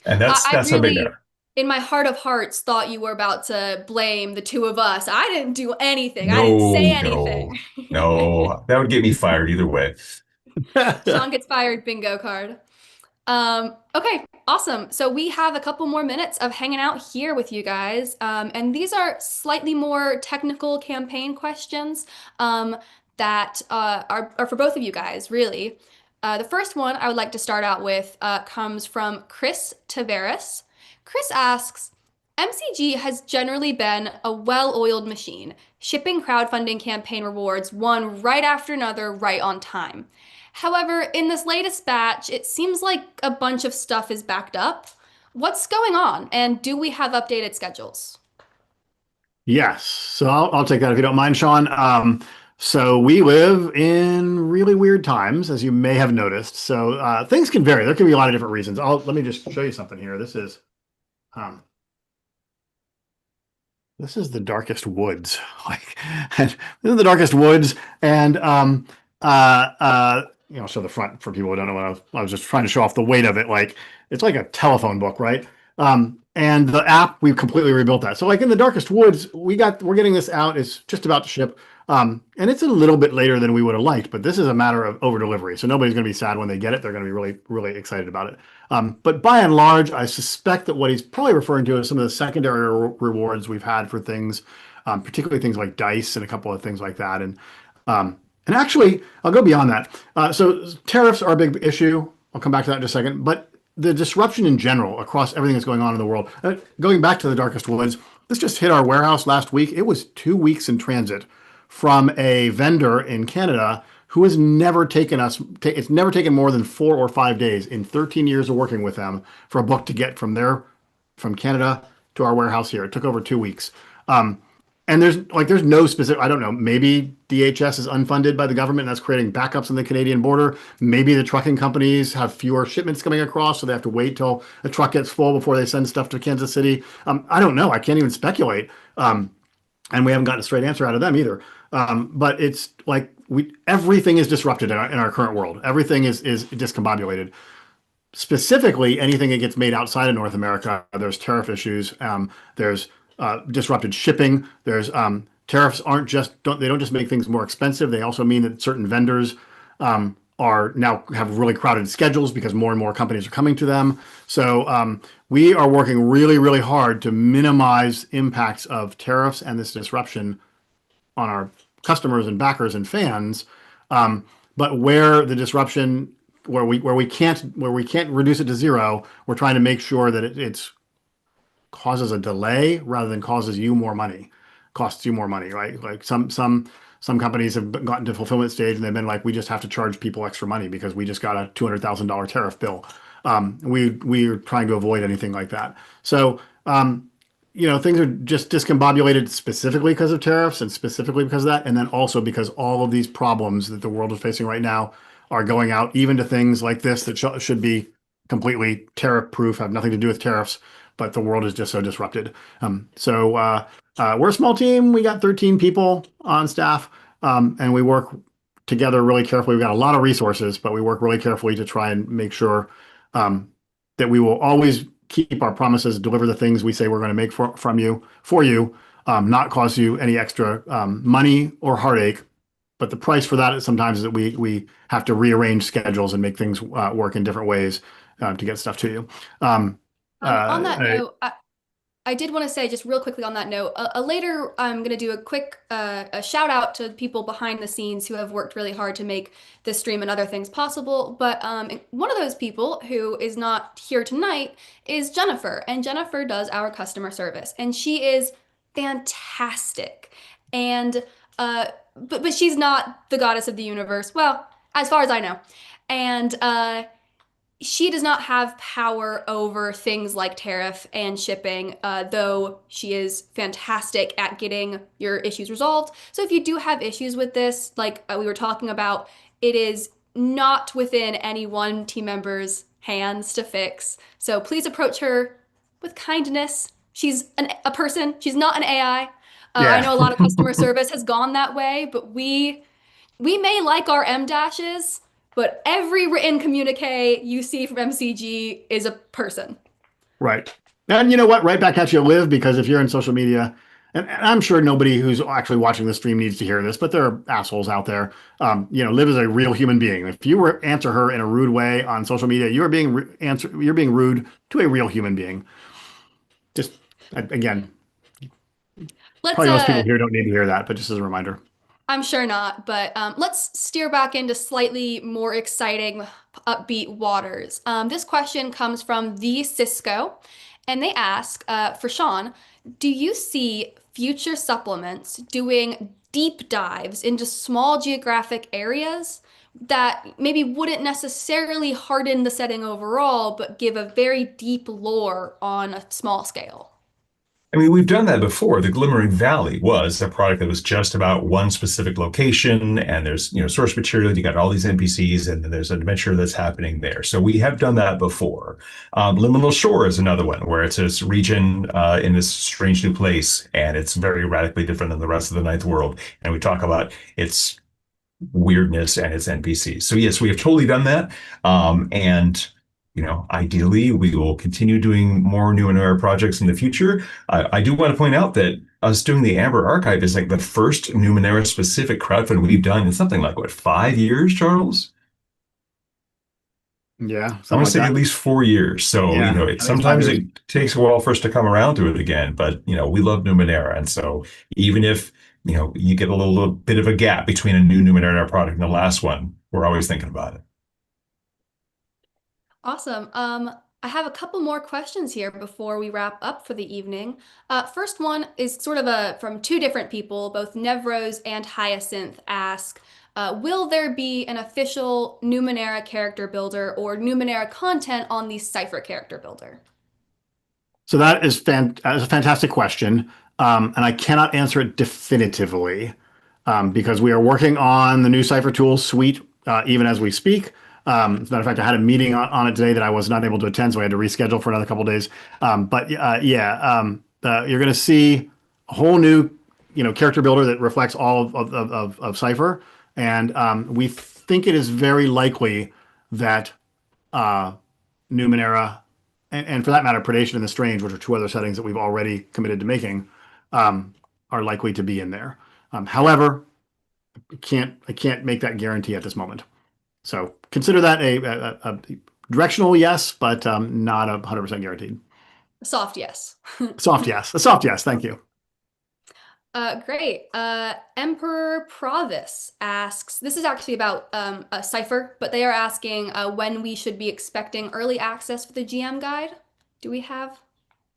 And that's I something really, there. in my heart of hearts, thought you were about to blame the two of us. I didn't do anything. I didn't say anything. No, that would get me fired either way. Sean gets fired, bingo card. Okay, awesome. So we have a couple more minutes of hanging out here with you guys. And these are slightly more technical campaign questions that are for both of you guys, really. The first one I would like to start out with comes from Chris Tavares. Chris asks, MCG has generally been a well-oiled machine, shipping crowdfunding campaign rewards one right after another right on time. However, in this latest batch, it seems like a bunch of stuff is backed up. What's going on, and do we have updated schedules? Yes. So I'll take that if you don't mind, Sean. So we live in really weird times, as you may have noticed. So things can vary. There can be a lot of different reasons. Let me just show you something here. This is the darkest woods. This is the darkest woods, and I'll show the front for people who don't know what I was just trying to show off the weight of it. Like it's like a telephone book, right? And the app, we've completely rebuilt that. So like in the darkest woods, we're getting this out. It's just about to ship. And it's a little bit later than we would have liked, but this is a matter of over delivery. So nobody's going to be sad when they get it. They're going to be really, really excited about it. But by and large, I suspect that what he's probably referring to is some of the secondary rewards we've had for things, particularly things like dice and a couple of things like that. And actually, I'll go beyond that. So tariffs are a big issue. I'll come back to that in just a second. But the disruption in general across everything that's going on in the world, going back to the darkest woods, this just hit our warehouse last week. It was 2 weeks in transit from a vendor in Canada who has never taken it's never taken more than 4 or 5 days in 13 years of working with them for a book to get from Canada to our warehouse here. It took over 2 weeks. And there's no specific, I don't know, maybe DHS is unfunded by the government and that's creating backups on the Canadian border. Maybe the trucking companies have fewer shipments coming across, so they have to wait till a truck gets full before they send stuff to Kansas City. I don't know. I can't even speculate. And we haven't gotten a straight answer out of them either. But it's like everything is disrupted in our current world. Everything is discombobulated. Specifically, anything that gets made outside of North America, there's tariff issues. There's disrupted shipping. There's tariffs don't just make things more expensive. They also mean that certain vendors are now have really crowded schedules because more and more companies are coming to them. So we are working really, really hard to minimize impacts of tariffs and this disruption on our customers and backers and fans. But where the disruption, where we can't reduce it to zero, we're trying to make sure that it's causes a delay rather than causes you more money, costs you more money, right? Like some companies have gotten to fulfillment stage and they've been like, we just have to charge people extra money because we just got a $200,000 tariff bill. We're trying to avoid anything like that. So things are just discombobulated specifically because of tariffs and specifically because of that, and then also because all of these problems that the world is facing right now are going out even to things like this that should be completely tariff proof, have nothing to do with tariffs, but the world is just so disrupted. We're a small team. We got 13 people on staff, and we work together really carefully. We've got a lot of resources, but we work really carefully to try and make sure that we will always keep our promises, deliver the things we say we're going to make for you, not cause you any extra money or heartache. But the price for that is sometimes that we have to rearrange schedules and make things work in different ways to get stuff to you. On that note, I did want to say just real quickly on that note, later I'm going to do a quick a shout out to people behind the scenes who have worked really hard to make this stream and other things possible. But one of those people who is not here tonight is Jennifer, and Jennifer does our customer service, and she is fantastic. And but she's not the goddess of the universe, well, as far as I know. And she does not have power over things like tariff and shipping, though she is fantastic at getting your issues resolved. So if you do have issues with this, like we were talking about, it is not within any one team member's hands to fix. So please approach her with kindness. She's a person. She's not an AI. I know a lot of customer service has gone that way, but we may like our M dashes, but every written communique you see from MCG is a person. Right. And you know what? Right back at you, Liv, because if you're in social media, and I'm sure nobody who's actually watching the stream needs to hear this, but there are assholes out there. Liv is a real human being. If you answer her in a rude way on social media, you're being rude to a real human being. Just again, probably most people here don't need to hear that, but just as a reminder. I'm sure not, but let's steer back into slightly more exciting, upbeat waters. This question comes from the Cisco, and they ask, for Sean, do you see future supplements doing deep dives into small geographic areas that maybe wouldn't necessarily harden the setting overall, but give a very deep lore on a small scale? I mean, we've done that before. The Glimmering Valley was a product that was just about one specific location, and there's, source material, you got all these NPCs, and then there's an adventure that's happening there. So we have done that before. Liminal Shore is another one where it's this region in this strange new place, and it's very radically different than the rest of the Ninth World. And we talk about its weirdness and its NPCs. So yes, we have totally done that. Ideally, we will continue doing more Numenera projects in the future. I do want to point out that us doing the Amber Archive is like the first Numenera specific crowdfunding we've done in something like, 5 years, Charles? Yeah. I want to say at least 4 years. So, sometimes it takes a while for us to come around to it again, but, we love Numenera. And so even if, you get a little bit of a gap between a new Numenera product and the last one, we're always thinking about it. Awesome. I have a couple more questions here before we wrap up for the evening. First one is sort of from two different people, both Nevros and Hyacinth ask, will there be an official Numenera character builder or Numenera content on the Cipher character builder? So that is a fantastic question. And I cannot answer it definitively because we are working on the new Cipher tools suite even as we speak. As a matter of fact, I had a meeting on it today that I was not able to attend, so I had to reschedule for another couple of days. You're going to see a whole new, character builder that reflects all of Cipher, and we think it is very likely that Numenera, and for that matter, Predation and the Strange, which are two other settings that we've already committed to making, are likely to be in there. However, I can't make that guarantee at this moment. So consider that a directional yes, but not 100% guaranteed. Soft yes. Soft yes. A soft yes. Thank you. Great. Emperor Provis asks, this is actually about a Cipher, but they are asking when we should be expecting early access for the GM guide. Do we have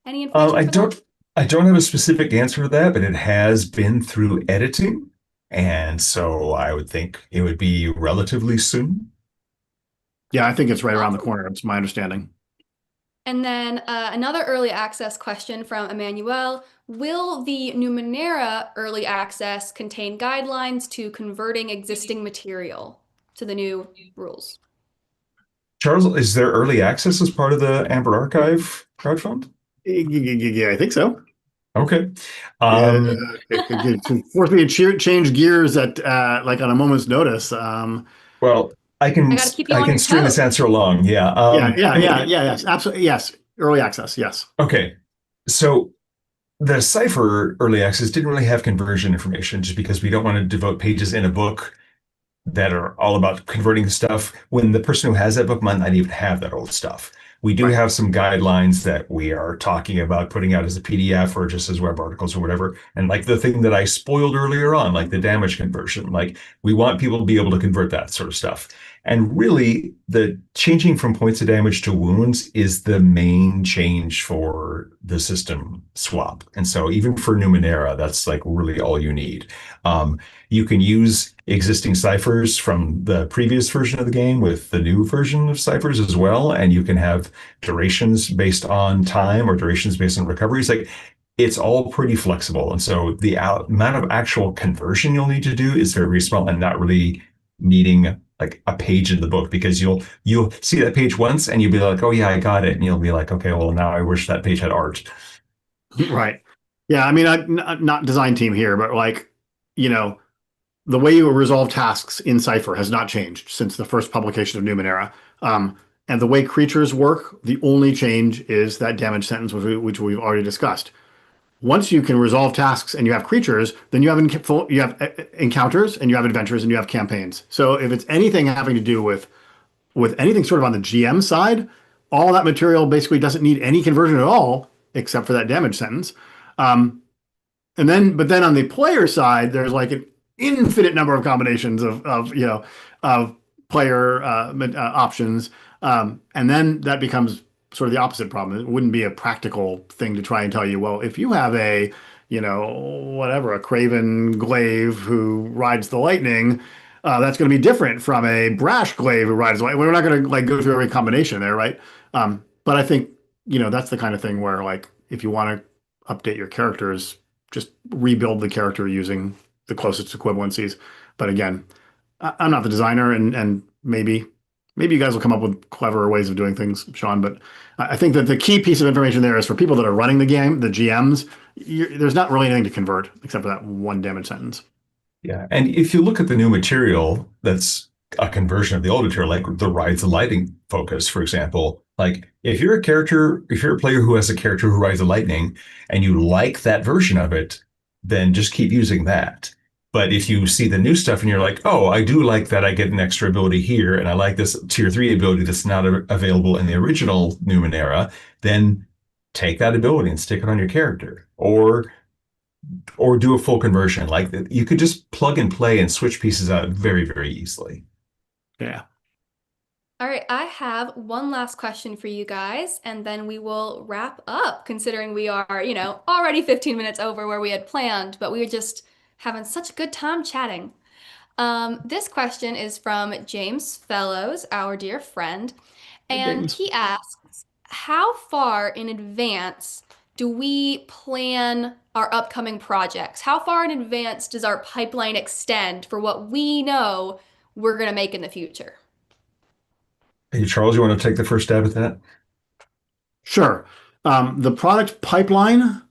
any information I for that? don't have a specific answer to that, but it has been through editing, and so I would think it would be relatively soon. Yeah, I think it's right around the Awesome. corner. It's my understanding. And then another early access question from Emmanuel. Will the Numenera early access contain guidelines to converting existing material to the new rules? Charles, is there early access as part of the Amber Archive crowdfund? Yeah, I think so. Okay. Yeah, Um, it forced me to change gears at like on a moment's notice. well, I got to keep you I on can your string this toes. answer along. Yeah. Yes, absolutely, yes. Early access, yes. Okay. So the Cipher early access didn't really have conversion information just because we don't want to devote pages in a book that are all about converting stuff when the person who has that book might not even have that old stuff. We do Right. have some guidelines that we are talking about putting out as a PDF or just as web articles or whatever. And like the thing that I spoiled earlier on, like the damage conversion, like we want people to be able to convert that sort of stuff. And really, the changing from points of damage to wounds is the main change for the system swap. And so even for Numenera, that's like really all you need. You can use existing ciphers from the previous version of the game with the new version of ciphers as well, and you can have durations based on time or durations based on recoveries. Like it's all pretty flexible, and so the amount of actual conversion you'll need to do is very small and not really needing like a page in the book because you'll see that page once and you'll be like, oh yeah, I got it, and you'll be like, okay, well now I wish that page had art. Right. Yeah, I mean, not design team here, but like, you know, the way you resolve tasks in Cipher has not changed since the first publication of Numenera. And the way creatures work, the only change is that damage sentence, which we've already discussed. Once you can resolve tasks and you have creatures, then you have encounters and you have adventures and you have campaigns. So if it's anything having to do with anything sort of on the GM side, all that material basically doesn't need any conversion at all, except for that damage sentence. Um, but then on the player side, there's like an infinite number of combinations of player options, and then that becomes sort of the opposite problem. It wouldn't be a practical thing to try and tell you, well, if you have a Craven glaive who rides the lightning, that's going to be different from a brash glaive who rides the lightning. We're not going to like go through every combination there, right? But I think that's the kind of thing where like if you want to update your characters, just rebuild the character using the closest equivalencies. But again, I'm not the designer, and maybe you guys will come up with cleverer ways of doing things, Sean. But I think that the key piece of information there is for people that are running the game, the GMs. There's not really anything to convert except for that one damage sentence. Yeah, and if you look at the new material, that's a conversion of the old material, like the rides and lightning focus, for example. Like if you're a player who has a character who rides the lightning and you like that version of it, then just keep using that. But if you see the new stuff and you're like, oh, I do like that I get an extra ability here, and I like this tier 3 ability that's not available in the original Numenera, then take that ability and stick it on your character. Or do a full conversion. Like you could just plug and play and switch pieces out very, very easily. Yeah. All right, I have one last question for you guys, and then we will wrap up, considering we are, already 15 minutes over where we had planned, but we were just having such a good time chatting. This question is from James Fellows, our dear friend, Hey, and James. he asks, how far in advance do we plan our upcoming projects? How far in advance does our pipeline extend for what we know we're going to make in the future? Hey, Charles, you want to take the first stab at that? Sure. The product pipeline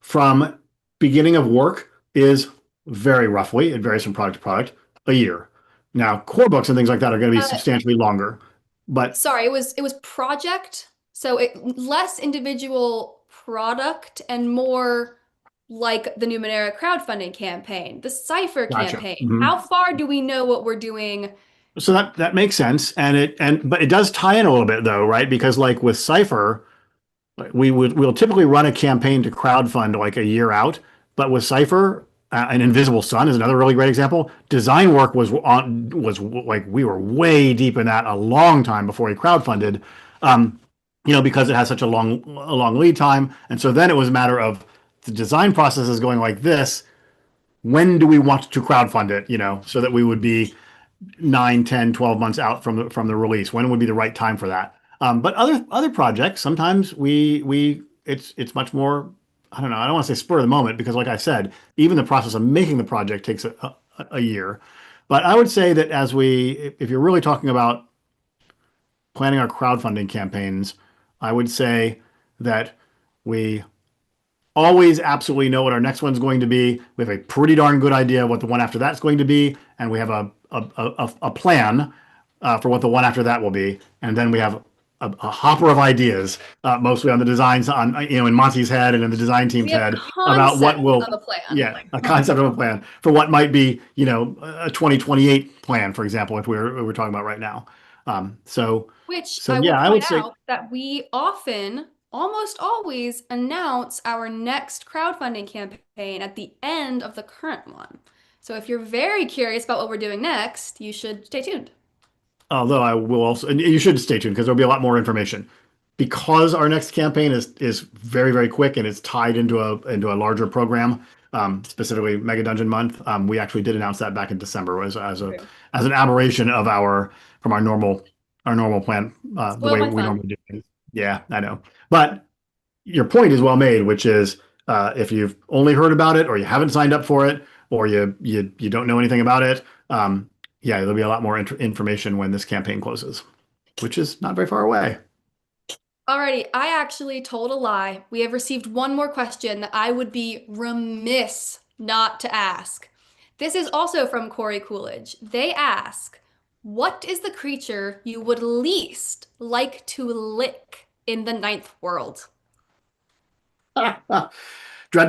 from beginning of work is very roughly, it varies from product to product, a year. Now, core books and things like that are going to be Uh, substantially longer, but Sorry, it was project, so less individual product and more like the Numenera crowdfunding campaign, the Cipher gotcha. campaign. Mhm. How far do we know what we're doing So that makes sense, but it does tie in a little bit though, right? Because like with Cipher, we'll typically run a campaign to crowdfund like a year out, but with Cipher, an Invisible Sun is another really great example. Design work was like we were way deep in that a long time before we crowdfunded, um, because it has such a long lead time, and so then it was a matter of the design process is going like this. When do we want to crowdfund it? So that we would be 9, 10, 12 months out from the release. When would be the right time for that? But other projects, sometimes it's much more, I don't know, I don't want to say spur of the moment because like I said, even the process of making the project takes a year. But I would say that if you're really talking about planning our crowdfunding campaigns, I would say that we always absolutely know what our next one's going to be. We have a pretty darn good idea of what the one after that's going to be, and we have a plan for what the one after that will be, and then we have a hopper of ideas, mostly on the designs in Monty's head and in the design We team's have head about what concept will, of a plan. yeah, a concept of a plan for what might be, a 2028 plan, for example, if we're talking about right now. So Which so I will yeah, I would point say. out that we often, almost always, announce our next crowdfunding campaign at the end of the current one. So if you're very curious about what we're doing next, you should stay tuned. Although I will also, and you should stay tuned because there'll be a lot more information. Because our next campaign is very, very quick and it's tied into a larger program, specifically Mega Dungeon Month. We actually did announce that back in December True. as an aberration of our normal plan, the Spoil way my we fun. normally do things. Yeah, I know. But your point is well made, which is if you've only heard about it or you haven't signed up for it or you don't know anything about it, yeah, there'll be a lot more information when this campaign closes, which is not very far away. Alrighty, I actually told a lie. We have received one more question that I would be remiss not to ask. This is also from Corey Coolidge. They ask, what is the creature you would least like to lick in the ninth world? Dread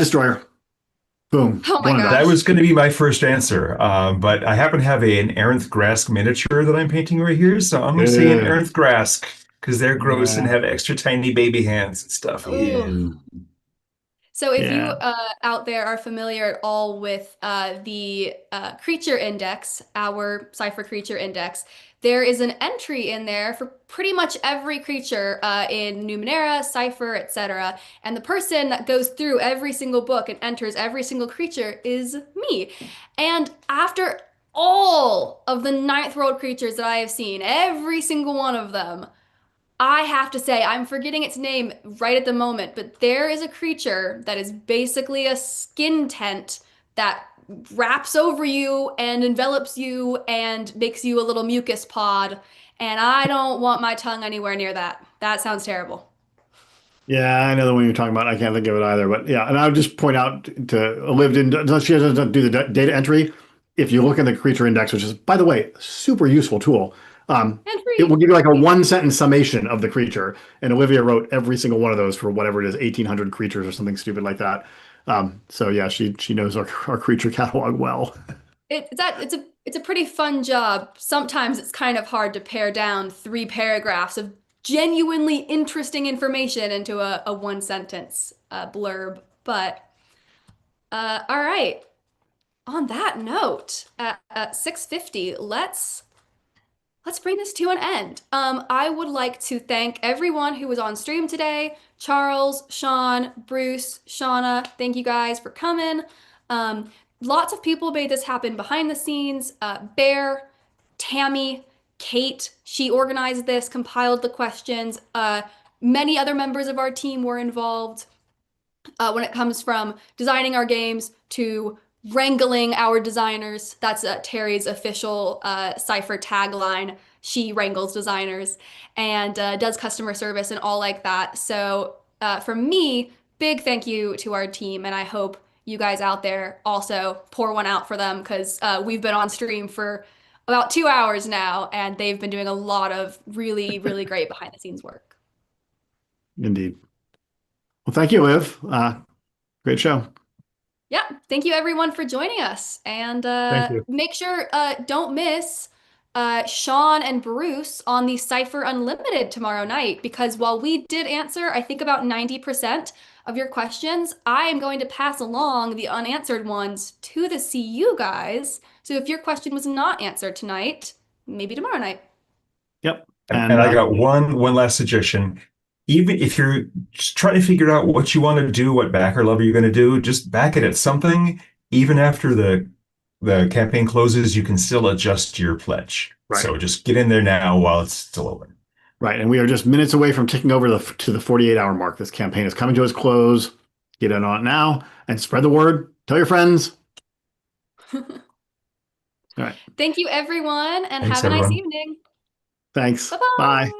Destroyer. Boom. Oh my One and That done. gosh. was going to be my first answer, but I happen to have an Aranth Grask miniature that I'm painting right here, so I'm going to say an Yeah. Aranth Grask because they're gross and Yeah. have extra tiny baby hands and stuff. Ooh. Yeah. So if you Yeah. out there are familiar at all with the creature index, our Cipher creature index, there is an entry in there for pretty much every creature in Numenera, Cipher, etc. And the person that goes through every single book and enters every single creature is me. And after all of the ninth world creatures that I have seen, every single one of them, I have to say, I'm forgetting its name right at the moment, but there is a creature that is basically a skin tent that wraps over you and envelops you and makes you a little mucus pod. And I don't want my tongue anywhere near that. That sounds terrible. Yeah, I know the one you're talking about. I can't think of it either, but yeah, and I would just point out to Liv, she doesn't do the data entry. If you look in the creature index, which is, by the way, super useful tool, And it will free. give you like a one sentence summation of the creature. And Olivia wrote every single one of those for whatever it is, 1,800 creatures or something stupid like that. So yeah, she knows our creature catalog well. It's a pretty fun job. Sometimes it's kind of hard to pare down 3 paragraphs of genuinely interesting information into a one sentence blurb. But all right. On that note, at 6:50, let's bring this to an end. I would like to thank everyone who was on stream today. Charles, Sean, Bruce, Shauna, thank you guys for coming. Lots of people made this happen behind the scenes. Bear, Tammy, Kate, she organized this, compiled the questions. Many other members of our team were involved when it comes from designing our games to wrangling our designers. That's Terry's official Cipher tagline. She wrangles designers and does customer service and all like that. So from me, big thank you to our team, and I hope you guys out there also pour one out for them because we've been on stream for about 2 hours now, and they've been doing a lot of really, really great behind the scenes work. Indeed. Well, thank you, Liv. Great show. Yeah, thank you everyone for joining us. And Thank you. make sure don't miss Sean and Bruce on the Cipher Unlimited tomorrow night, because while we did answer, I think about 90% of your questions, I am going to pass along the unanswered ones to the CU guys. So if your question was not answered tonight, maybe tomorrow night. Yep. And I got one last suggestion. Even if you're just trying to figure out what you want to do, what backer level you're going to do, just back it at something. Even after the campaign closes, you can still adjust your pledge. Right. So just get in there now while it's still open. Right. And we are just minutes away from ticking over to the 48-hour mark. This campaign is coming to its close. Get in on it now and spread the word. Tell your friends. All right. Thank you, everyone, and Thanks, have a nice everyone. evening. Thanks. Bye-bye. Bye.